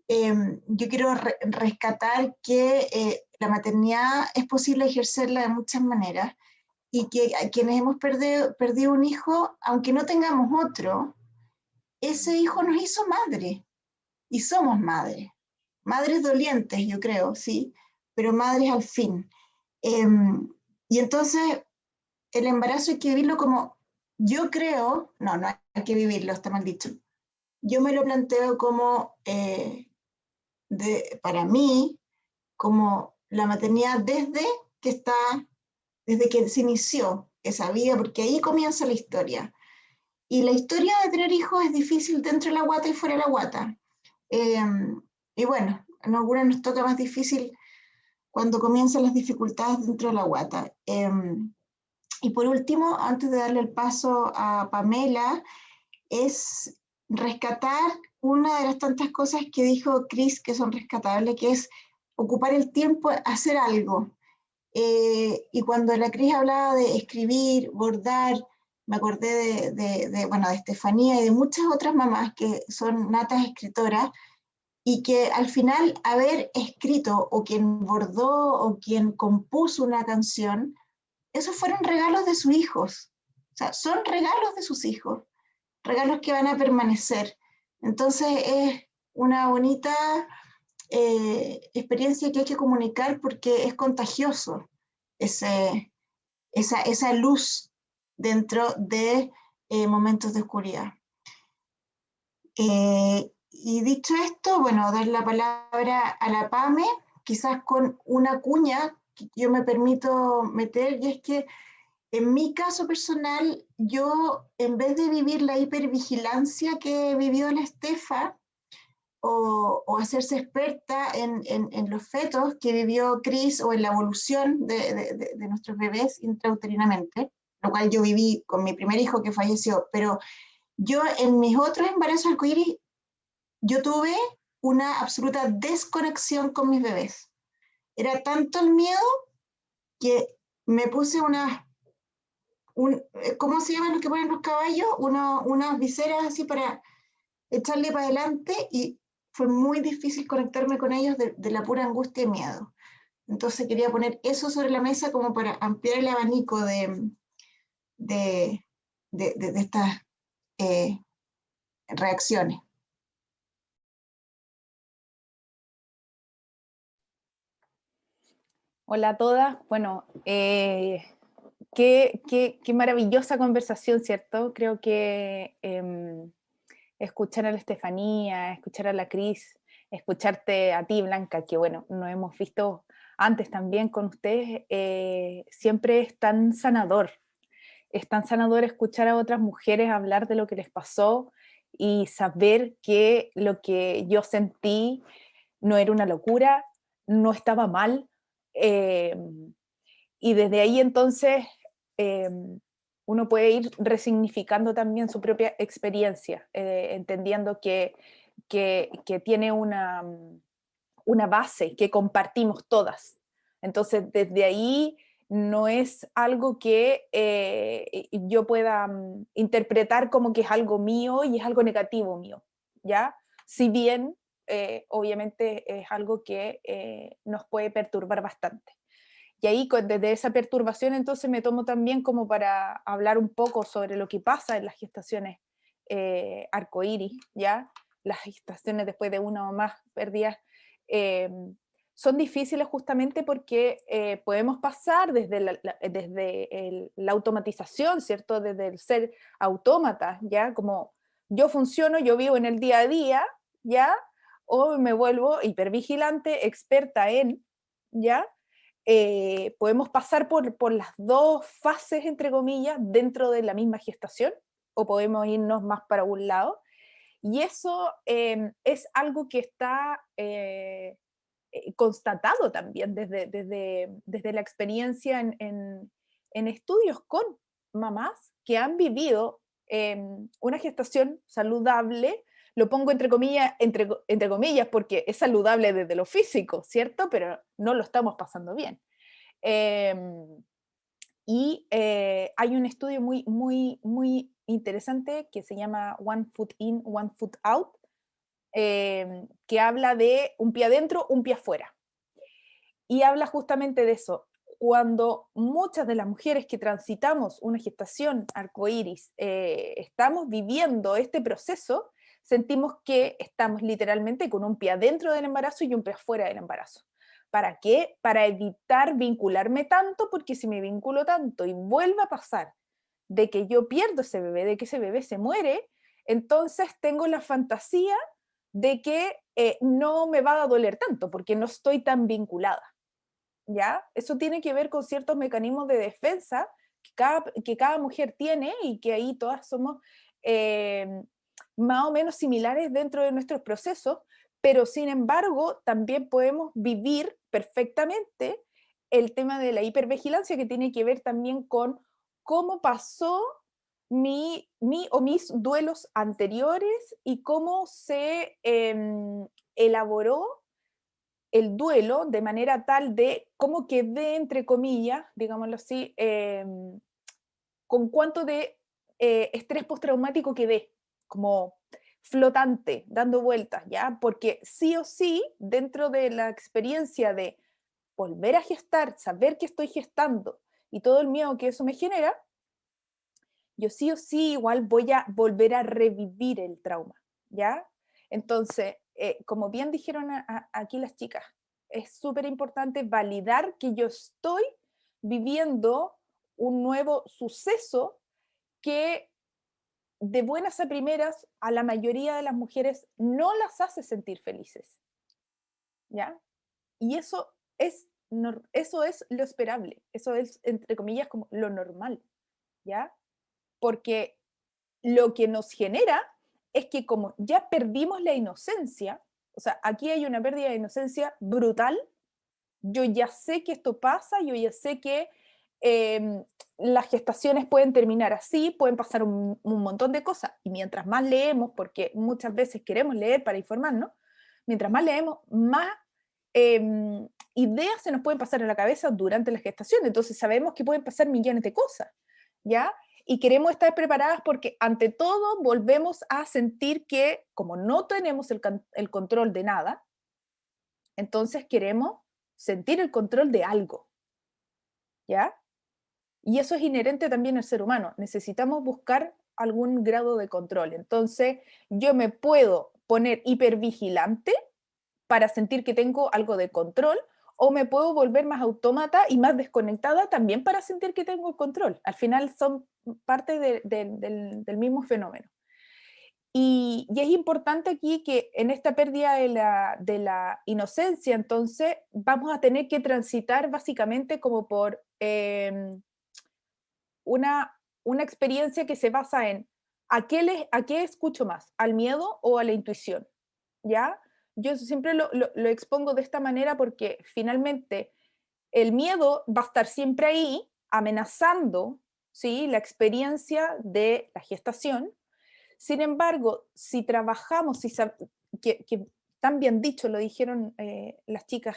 yo quiero rescatar que la maternidad es posible ejercerla de muchas maneras, y que a quienes hemos perdido un hijo, aunque no tengamos otro, ese hijo nos hizo madre y somos madres. Madres dolientes, yo creo, sí, pero madres al fin. Eh, y entonces el embarazo hay que vivirlo como, yo creo, no hay que vivirlo, está mal dicho. Yo me lo planteo como, para mí, como la maternidad desde que se inició esa vida, porque ahí comienza la historia. Y la historia de tener hijos es difícil dentro de la guata y fuera de la guata. Eh, y bueno, en algunas nos toca más difícil cuando comienzan las dificultades dentro de la guata. Y por último, antes de darle el paso a Pamela, es rescatar una de las tantas cosas que dijo Chris que son rescatables, que es ocupar el tiempo, hacer algo. Y cuando la Cris hablaba de escribir, bordar, me acordé bueno, de Estefanía y de muchas otras mamás que son natas escritoras, y que al final haber escrito o quien bordó o quien compuso una canción, esos fueron regalos de sus hijos. O sea, son regalos de sus hijos, regalos que van a permanecer. Entonces es una bonita experiencia que hay que comunicar porque es contagioso esa luz dentro de momentos de oscuridad. Y dicho esto, bueno, dar la palabra a la Pame, quizás con una cuña que yo me permito meter, y es que en mi caso personal, yo en vez de vivir la hipervigilancia que vivió la Estefa, o hacerse experta en los fetos que vivió Chris, o en la evolución de nuestros bebés intrauterinamente, lo cual yo viví con mi primer hijo que falleció, pero yo en mis otros embarazos arcoíris, yo tuve una absoluta desconexión con mis bebés. Era tanto el miedo que me puse ¿cómo se llaman los que ponen los caballos? Unas viseras así para echarle para adelante, y fue muy difícil conectarme con ellos de la pura angustia y miedo. Entonces quería poner eso sobre la mesa como para ampliar el abanico de estas reacciones. Hola a todas. Bueno, qué maravillosa conversación, ¿cierto? Creo que escuchar a la Estefanía, escuchar a la Cris, escucharte a ti, Blanca, que bueno, nos hemos visto antes también con ustedes, siempre es tan sanador. Es tan sanador escuchar a otras mujeres hablar de lo que les pasó y saber que lo que yo sentí no era una locura, no estaba mal. eh, y desde ahí entonces eh, uno puede ir resignificando también su propia experiencia, entendiendo que tiene una base que compartimos todas. Entonces, desde ahí no es algo que yo pueda interpretar como que es algo mío y es algo negativo mío, ¿ya? Si bien, obviamente, es algo que nos puede perturbar bastante. Y ahí, desde esa perturbación, entonces me tomo también como para hablar un poco sobre lo que pasa en las gestaciones arcoíris, ¿ya? Las gestaciones después de una o más pérdidas, son difíciles justamente porque podemos pasar desde la automatización, ¿cierto? Desde el ser autómata, ¿ya? Como yo funciono, yo vivo en el día a día, ¿ya? O me vuelvo hipervigilante, experta en, ¿ya? Podemos pasar por las dos fases, entre comillas, dentro de la misma gestación, o podemos irnos más para un lado. Y eso es algo que está constatado también desde la experiencia en estudios con mamás que han vivido una gestación saludable. Lo pongo entre comillas porque es saludable desde lo físico, ¿cierto? Pero no lo estamos pasando bien. Hay un estudio muy interesante que se llama One Foot In, One Foot Out, que habla de un pie adentro, un pie afuera. Y habla justamente de eso. Cuando muchas de las mujeres que transitamos una gestación arcoíris estamos viviendo este proceso, sentimos que estamos literalmente con un pie adentro del embarazo y un pie afuera del embarazo. ¿Para qué? Para evitar vincularme tanto, porque si me vinculo tanto y vuelve a pasar de que yo pierdo ese bebé, de que ese bebé se muere, entonces tengo la fantasía de que no me va a doler tanto, porque no estoy tan vinculada, ¿ya? Eso tiene que ver con ciertos mecanismos de defensa que cada mujer tiene y que ahí todas somos más o menos similares dentro de nuestros procesos, pero sin embargo también podemos vivir perfectamente el tema de la hipervigilancia, que tiene que ver también con cómo pasó mis duelos anteriores y cómo se elaboró el duelo de manera tal de cómo quedé, entre comillas, digámoslo así, con cuánto de estrés postraumático quedé, como flotante, dando vueltas, ¿ya? Porque sí o sí, dentro de la experiencia de volver a gestar, saber que estoy gestando y todo el miedo que eso me genera, yo sí o sí igual voy a volver a revivir el trauma, ¿ya? Entonces, como bien dijeron aquí las chicas, es súper importante validar que yo estoy viviendo un nuevo suceso que de buenas a primeras a la mayoría de las mujeres no las hace sentir felices, ¿ya? Y eso es lo esperable, eso es, entre comillas, como lo normal, ¿ya? Porque lo que nos genera es que como ya perdimos la inocencia, o sea, aquí hay una pérdida de inocencia brutal, yo ya sé que esto pasa, yo ya sé que las gestaciones pueden terminar así, pueden pasar un montón de cosas, y mientras más leemos, porque muchas veces queremos leer para informarnos, mientras más leemos, más ideas se nos pueden pasar a la cabeza durante la gestación, entonces sabemos que pueden pasar millones de cosas, ¿ya? Y queremos estar preparadas porque ante todo volvemos a sentir que como no tenemos el control de nada, entonces queremos sentir el control de algo, ¿ya? Y eso es inherente también al ser humano. Necesitamos buscar algún grado de control. Entonces, yo me puedo poner hipervigilante para sentir que tengo algo de control, o me puedo volver más autómata y más desconectada también para sentir que tengo el control. Al final son parte del mismo fenómeno. Y es importante aquí que en esta pérdida de la inocencia, entonces, vamos a tener que transitar básicamente como por una experiencia que se basa en ¿a qué escucho más? ¿Al miedo o a la intuición? ¿Ya? Yo siempre lo expongo de esta manera porque finalmente el miedo va a estar siempre ahí amenazando, ¿sí?, la experiencia de la gestación. Sin embargo, si trabajamos, que tan bien dicho lo dijeron las chicas,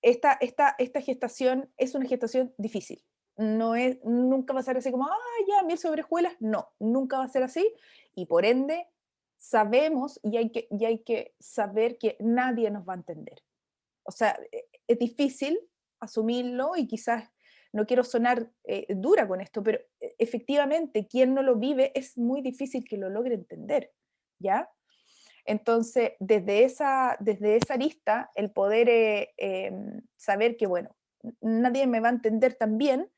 esta gestación es una gestación difícil. Nunca va a ser así como, ya, 1000 sobre hojuelas. No, nunca va a ser así. Y por ende, sabemos y hay que saber que nadie nos va a entender. O sea, es difícil asumirlo y quizás no quiero sonar dura con esto, pero efectivamente, quien no lo vive es muy difícil que lo logre entender, ¿ya? Entonces, desde esa arista, el poder saber que, bueno, nadie me va a entender tan bien,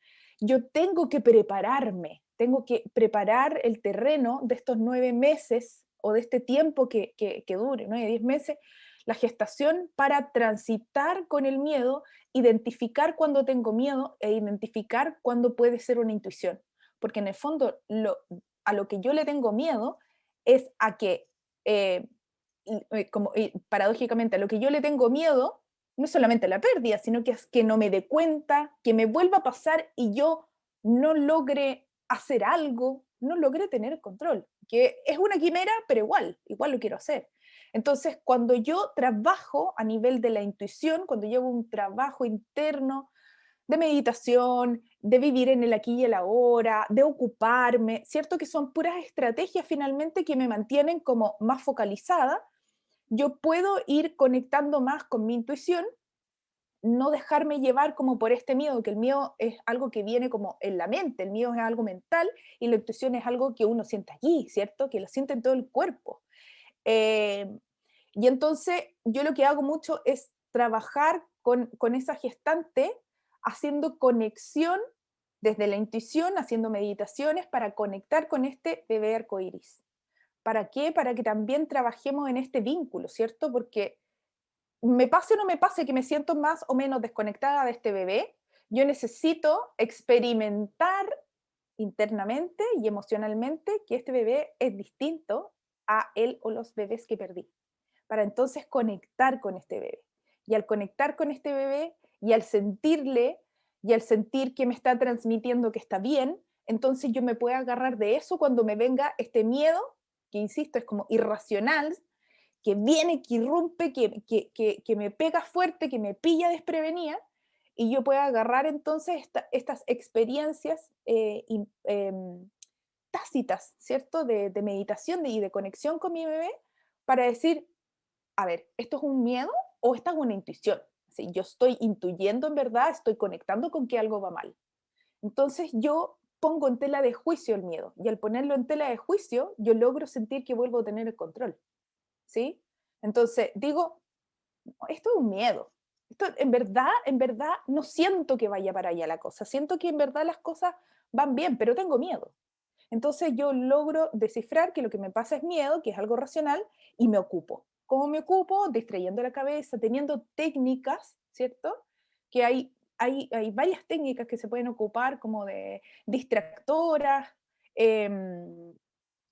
yo tengo que prepararme, tengo que preparar el terreno de estos 9 meses o de este tiempo que dure, 9, 10 meses, la gestación, para transitar con el miedo, identificar cuando tengo miedo e identificar cuándo puede ser una intuición. Porque en el fondo a lo que yo le tengo miedo es a que, paradójicamente, a lo que yo le tengo miedo no es solamente la pérdida, sino que es que no me dé cuenta, que me vuelva a pasar y yo no logre hacer algo, no logre tener el control, que es una quimera, pero igual lo quiero hacer. Entonces, cuando yo trabajo a nivel de la intuición, cuando yo hago un trabajo interno de meditación, de vivir en el aquí y el ahora, de ocuparme, ¿cierto? Que son puras estrategias finalmente que me mantienen como más focalizada, yo puedo ir conectando más con mi intuición, no dejarme llevar como por este miedo, que el miedo es algo que viene como en la mente, el miedo es algo mental y la intuición es algo que uno siente allí, ¿cierto? Que lo siente en todo el cuerpo. Eh, y entonces yo lo que hago mucho es trabajar con esa gestante, haciendo conexión desde la intuición, haciendo meditaciones para conectar con este bebé arcoíris. ¿Para qué? Para que también trabajemos en este vínculo, ¿cierto? Porque me pase o no me pase que me siento más o menos desconectada de este bebé, yo necesito experimentar internamente y emocionalmente que este bebé es distinto a él o los bebés que perdí, para entonces conectar con este bebé. Y al conectar con este bebé y al sentirle y al sentir que me está transmitiendo que está bien, entonces yo me puedo agarrar de eso cuando me venga este miedo, que insisto, es como irracional, que viene, que irrumpe, que me pega fuerte, que me pilla desprevenida, y yo puedo agarrar entonces estas experiencias tácitas, ¿cierto? De meditación y de conexión con mi bebé para decir, a ver, ¿esto es un miedo o esta es una intuición? ¿Sí? Yo estoy intuyendo en verdad, estoy conectando con que algo va mal. Entonces yo pongo en tela de juicio el miedo y al ponerlo en tela de juicio yo logro sentir que vuelvo a tener el control. ¿Sí? Entonces digo, esto es un miedo. Esto, en verdad, no siento que vaya para allá la cosa. Siento que en verdad las cosas van bien, pero tengo miedo. Entonces yo logro descifrar que lo que me pasa es miedo, que es algo racional, y me ocupo. ¿Cómo me ocupo? Distrayendo la cabeza, teniendo técnicas, ¿cierto? Que hay varias técnicas que se pueden ocupar como de distractoras,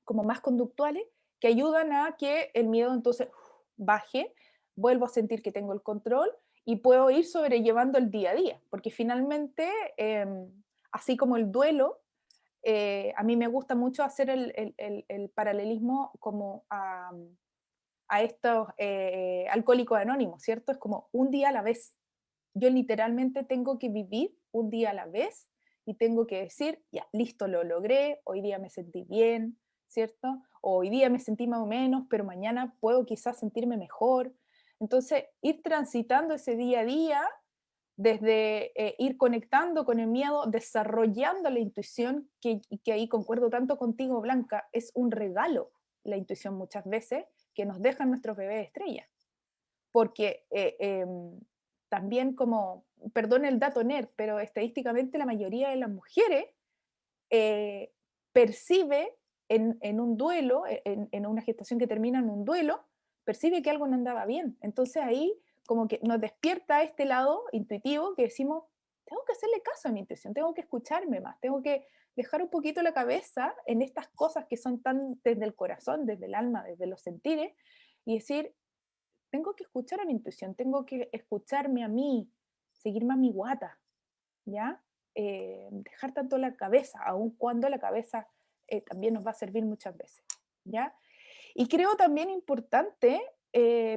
como más conductuales, que ayudan a que el miedo entonces baje, vuelvo a sentir que tengo el control y puedo ir sobrellevando el día a día, porque finalmente, así como el duelo, a mí me gusta mucho hacer el paralelismo como a estos alcohólicos anónimos, ¿cierto? Es como un día a la vez. Yo literalmente tengo que vivir un día a la vez y tengo que decir, ya, listo, lo logré, hoy día me sentí bien, ¿cierto? O hoy día me sentí más o menos, pero mañana puedo quizás sentirme mejor. Entonces, ir transitando ese día a día, desde ir conectando con el miedo, desarrollando la intuición, que ahí concuerdo tanto contigo, Blanca, es un regalo la intuición muchas veces que nos dejan nuestros bebés estrellas. Porque también como, perdón el dato nerd, pero estadísticamente la mayoría de las mujeres eh, percibe en un duelo, en una gestación que termina en un duelo, percibe que algo no andaba bien. Entonces ahí como que nos despierta este lado intuitivo que decimos, tengo que hacerle caso a mi intuición, tengo que escucharme más, tengo que dejar un poquito la cabeza en estas cosas que son tan desde el corazón, desde el alma, desde los sentires, y decir, tengo que escuchar a mi intuición, tengo que escucharme a mí, seguirme a mi guata, ¿ya? Dejar tanto la cabeza, aun cuando la cabeza también nos va a servir muchas veces, ¿ya? Y creo también importante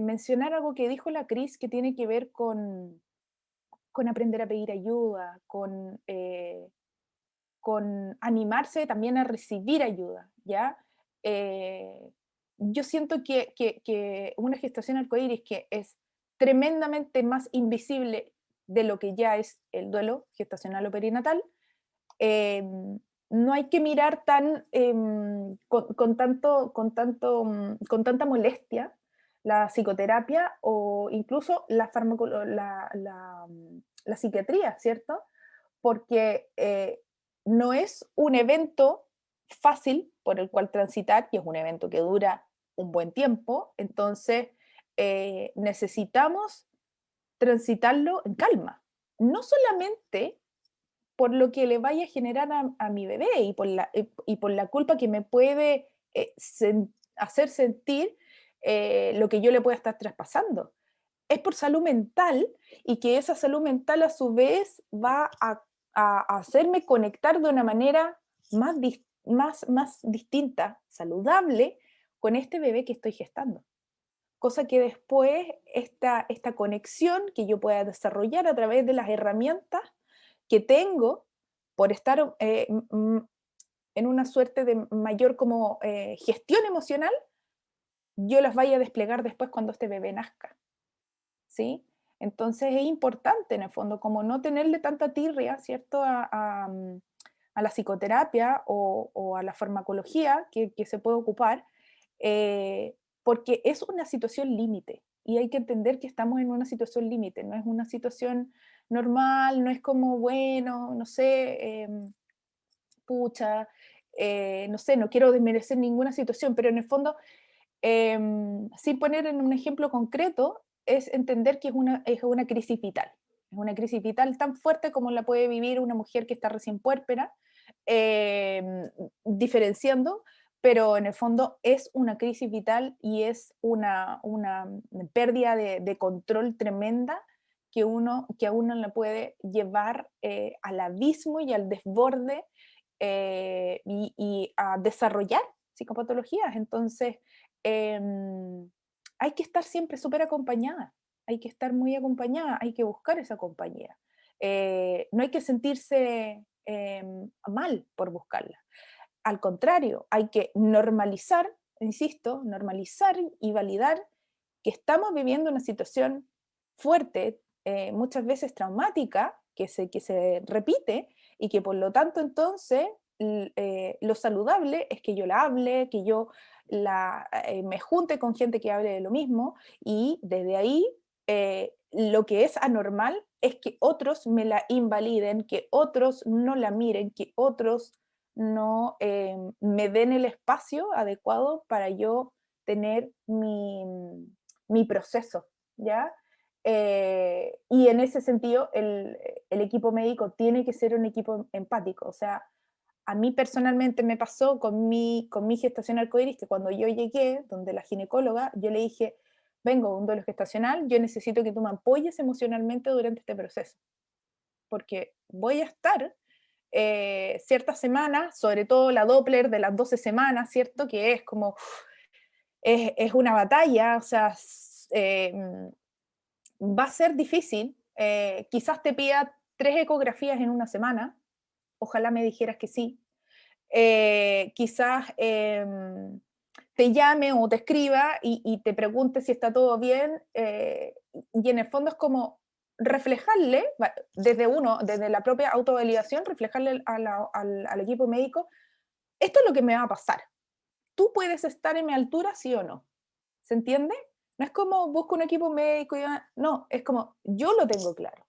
mencionar algo que dijo la Cris que tiene que ver con aprender a pedir ayuda, con animarse también a recibir ayuda, ¿ya? Eh, yo siento que una gestación arcoíris que es tremendamente más invisible de lo que ya es el duelo gestacional o perinatal, eh, no hay que mirar con tanta molestia la psicoterapia o incluso la psiquiatría, ¿cierto? Porque no es un evento fácil por el cual transitar, y es un evento que dura un buen tiempo, entonces necesitamos transitarlo en calma. No solamente por lo que le vaya a generar a mi bebé y por la culpa que me puede hacer sentir lo que yo le pueda estar traspasando. Es por salud mental, y que esa salud mental a su vez va a hacerme conectar de una manera más distinta, saludable, con este bebé que estoy gestando. Cosa que después esta conexión que yo pueda desarrollar a través de las herramientas que tengo por estar en una suerte de mayor como gestión emocional, yo las vaya a desplegar después cuando este bebé nazca, ¿sí? Entonces es importante en el fondo como no tenerle tanta tirria, ¿cierto? A la psicoterapia o a la farmacología que se puede ocupar, porque es una situación límite y hay que entender que estamos en una situación límite, no es una situación normal, no es como, bueno, no sé, pucha, no sé, no quiero desmerecer ninguna situación, pero en el fondo, sin poner en un ejemplo concreto, es entender que es una crisis vital. Es una crisis vital tan fuerte como la puede vivir una mujer que está recién puérpera, diferenciando, pero en el fondo es una crisis vital y es una pérdida de control tremenda que a uno le puede llevar al abismo y al desborde y a desarrollar psicopatologías. Entonces, hay que estar siempre súper acompañada, hay que estar muy acompañada, hay que buscar esa compañía. No hay que sentirse mal por buscarla. Al contrario, hay que normalizar, insisto, normalizar y validar que estamos viviendo una situación fuerte, muchas veces traumática, que se repite, y que por lo tanto entonces lo saludable es que yo la hable, que yo me junte con gente que hable de lo mismo, y desde ahí lo que es anormal es que otros me la invaliden, que otros no la miren, que otros no me den el espacio adecuado para yo tener mi proceso, ¿ya? Y en ese sentido, el equipo médico tiene que ser un equipo empático. O sea, a mí personalmente me pasó con mi gestación arcoíris, que cuando yo llegué, donde la ginecóloga, yo le dije, vengo de un duelo gestacional, yo necesito que tú me apoyes emocionalmente durante este proceso, porque voy a estar ciertas semanas, sobre todo la Doppler de las 12 semanas, ¿cierto? Que es como, es una batalla, o sea, va a ser difícil, quizás te pida 3 ecografías en una semana, ojalá me dijeras que sí, quizás te llame o te escriba y te pregunte si está todo bien, y en el fondo es como reflejarle, desde la propia autovalidación, reflejarle al equipo médico, esto es lo que me va a pasar, tú puedes estar en mi altura, sí o no, ¿se entiende? No es como busco un equipo médico, no, es como yo lo tengo claro,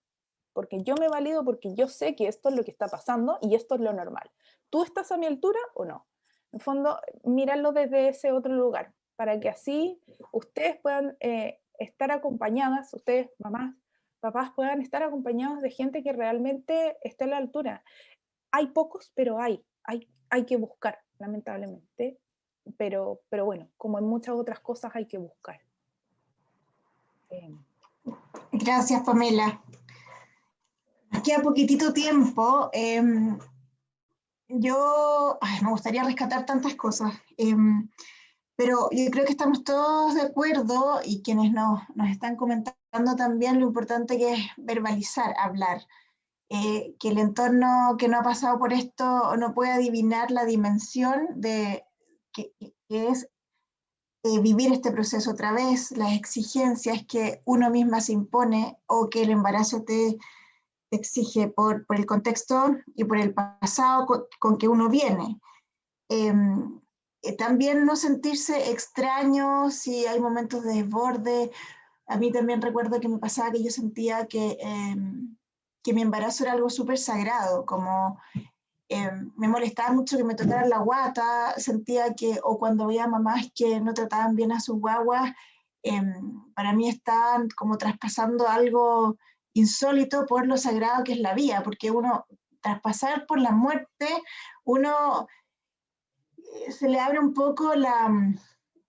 porque yo me valido, porque yo sé que esto es lo que está pasando y esto es lo normal. ¿Tú estás a mi altura o no? En el fondo, mirarlo desde ese otro lugar, para que así ustedes puedan estar acompañadas, ustedes, mamás, papás, puedan estar acompañados de gente que realmente esté a la altura. Hay pocos, pero hay que buscar, lamentablemente. Pero bueno, como en muchas otras cosas hay que buscar. Gracias, Pamela. Nos queda poquitito tiempo. Me gustaría rescatar tantas cosas, pero yo creo que estamos todos de acuerdo, y quienes nos están comentando también, lo importante que es verbalizar, hablar, que el entorno que no ha pasado por esto no puede adivinar la dimensión de que es vivir este proceso otra vez, las exigencias que uno misma se impone, o que el embarazo te te exige por el contexto y por el pasado con que uno viene. También no sentirse extraño si hay momentos de desborde. A mí también recuerdo que me pasaba que yo sentía que mi embarazo era algo súper sagrado, como me molestaba mucho que me tocaran la guata, sentía que, o cuando veía mamás que no trataban bien a sus guaguas, para mí estaban como traspasando algo insólito por lo sagrado que es la vida, porque uno, traspasar por la muerte, uno se le abre un poco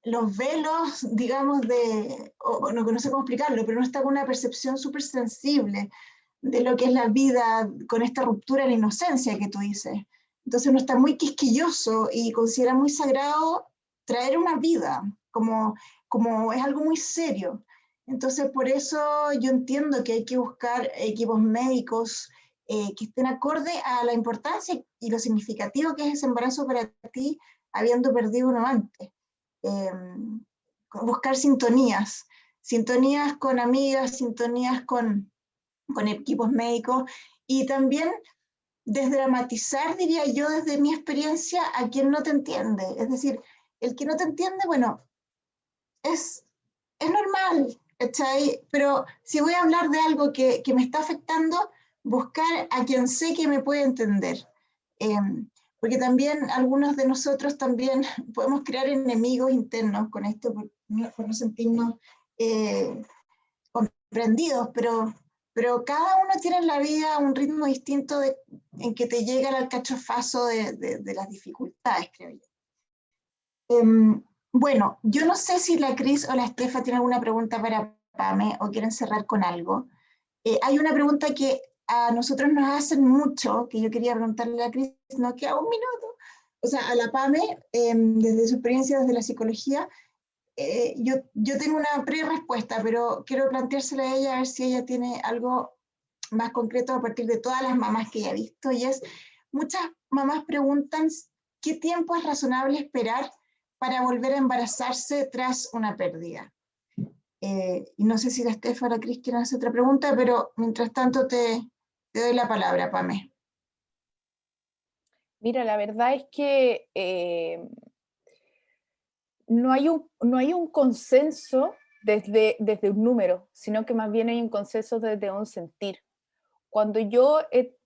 los velos, digamos, no sé cómo explicarlo, pero uno está con una percepción súper sensible de lo que es la vida con esta ruptura de la inocencia que tú dices. Entonces uno está muy quisquilloso y considera muy sagrado traer una vida, como es algo muy serio. Entonces por eso yo entiendo que hay que buscar equipos médicos que estén acorde a la importancia y lo significativo que es ese embarazo para ti, habiendo perdido uno antes. Eh, Buscar sintonías con amigas, sintonías con equipos médicos y también desdramatizar, diría yo, desde mi experiencia, a quien no te entiende. Es decir, el que no te entiende, bueno, es normal, ¿cachai? Pero si voy a hablar de algo que me está afectando, buscar a quien sé que me puede entender. Eh, Porque también algunos de nosotros también podemos crear enemigos internos con esto por no sentirnos eh, comprendidos, pero cada uno tiene en la vida un ritmo distinto en que te llega el alcachofazo de las dificultades, creo yo. Bueno, yo no sé si la Cris o la Estefa tienen alguna pregunta para Pame o quieren cerrar con algo. Hay una pregunta que a nosotros nos hacen mucho, que yo quería preguntarle a la Cris, no queda un minuto. O sea, a la Pame, desde su experiencia, desde la psicología, yo tengo una pre-respuesta, pero quiero planteársela a ella a ver si ella tiene algo más concreto a partir de todas las mamás que ella ha visto. Y es, muchas mamás preguntan qué tiempo es razonable esperar para volver a embarazarse tras una pérdida. Y no sé si la Estefa o la Cris quieren hacer otra pregunta, pero mientras tanto te doy la palabra, Pame. Mira, la verdad es que no hay un consenso desde un número, sino que más bien hay un consenso desde un sentir. Cuando yo he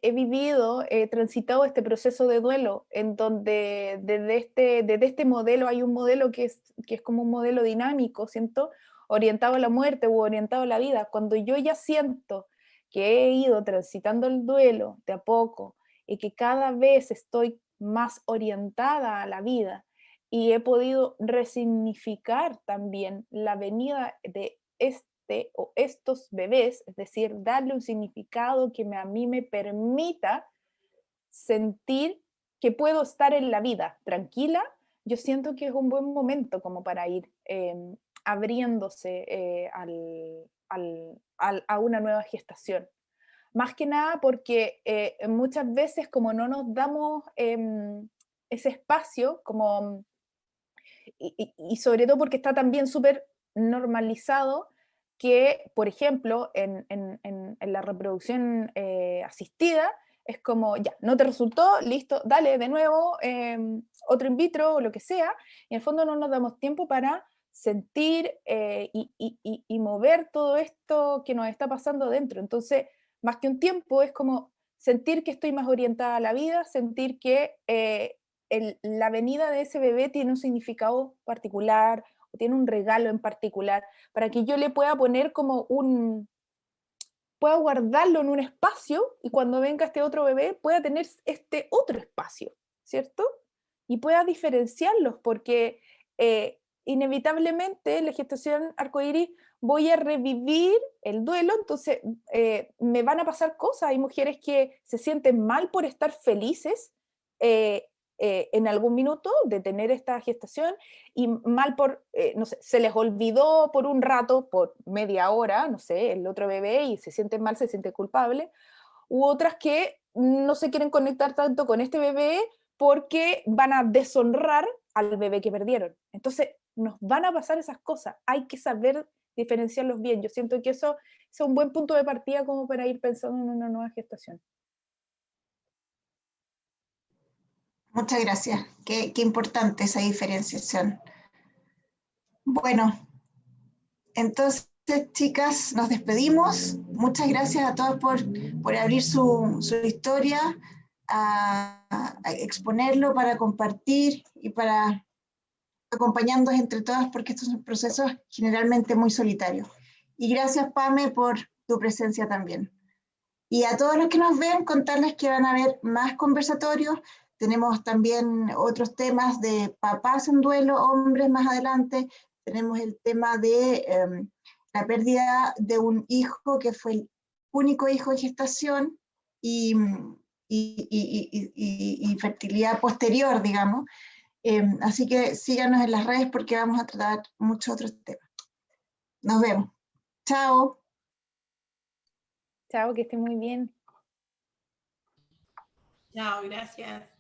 vivido, he transitado este proceso de duelo, en donde desde este modelo hay un modelo que es como un modelo dinámico, ¿siento? Orientado a la muerte o orientado a la vida. Cuando yo ya siento que he ido transitando el duelo de a poco y que cada vez estoy más orientada a la vida y he podido resignificar también la venida de o estos bebés, es decir, darle un significado que a mí me permita sentir que puedo estar en la vida tranquila, yo siento que es un buen momento como para ir abriéndose a una nueva gestación. Más que nada porque muchas veces como no nos damos ese espacio, como, y sobre todo porque está también súper normalizado que, por ejemplo, en la reproducción asistida, es como, ya, no te resultó, listo, dale de nuevo, otro in vitro o lo que sea, y en el fondo no nos damos tiempo para sentir y mover todo esto que nos está pasando dentro. Entonces, más que un tiempo, es como sentir que estoy más orientada a la vida, sentir que la venida de ese bebé tiene un significado particular, o tiene un regalo en particular, para que yo le pueda poner como pueda guardarlo en un espacio y cuando venga este otro bebé pueda tener este otro espacio, ¿cierto? Y pueda diferenciarlos, porque inevitablemente en la gestación arcoíris voy a revivir el duelo, entonces me van a pasar cosas. Hay mujeres que se sienten mal por estar felices en algún minuto de tener esta gestación y mal por, no sé, se les olvidó por un rato, por media hora, no sé, el otro bebé y se sienten mal, se sienten culpable, u otras que no se quieren conectar tanto con este bebé porque van a deshonrar al bebé que perdieron. Entonces, nos van a pasar esas cosas, hay que saber diferenciarlos bien. Yo siento que eso es un buen punto de partida como para ir pensando en una nueva gestación. Muchas gracias. Qué importante esa diferenciación. Bueno, entonces, chicas, nos despedimos. Muchas gracias a todas por abrir su historia, a exponerlo, para compartir y para acompañarnos entre todas, porque estos son procesos generalmente muy solitarios. Y gracias, Pame, por tu presencia también. Y a todos los que nos ven, contarles que van a haber más conversatorios. Tenemos también otros temas de papás en duelo, hombres más adelante. Tenemos el tema de la pérdida de un hijo que fue el único hijo de gestación y fertilidad posterior, digamos. Así que síganos en las redes porque vamos a tratar muchos otros temas. Nos vemos. Chao. Chao, que esté muy bien. Chao, gracias.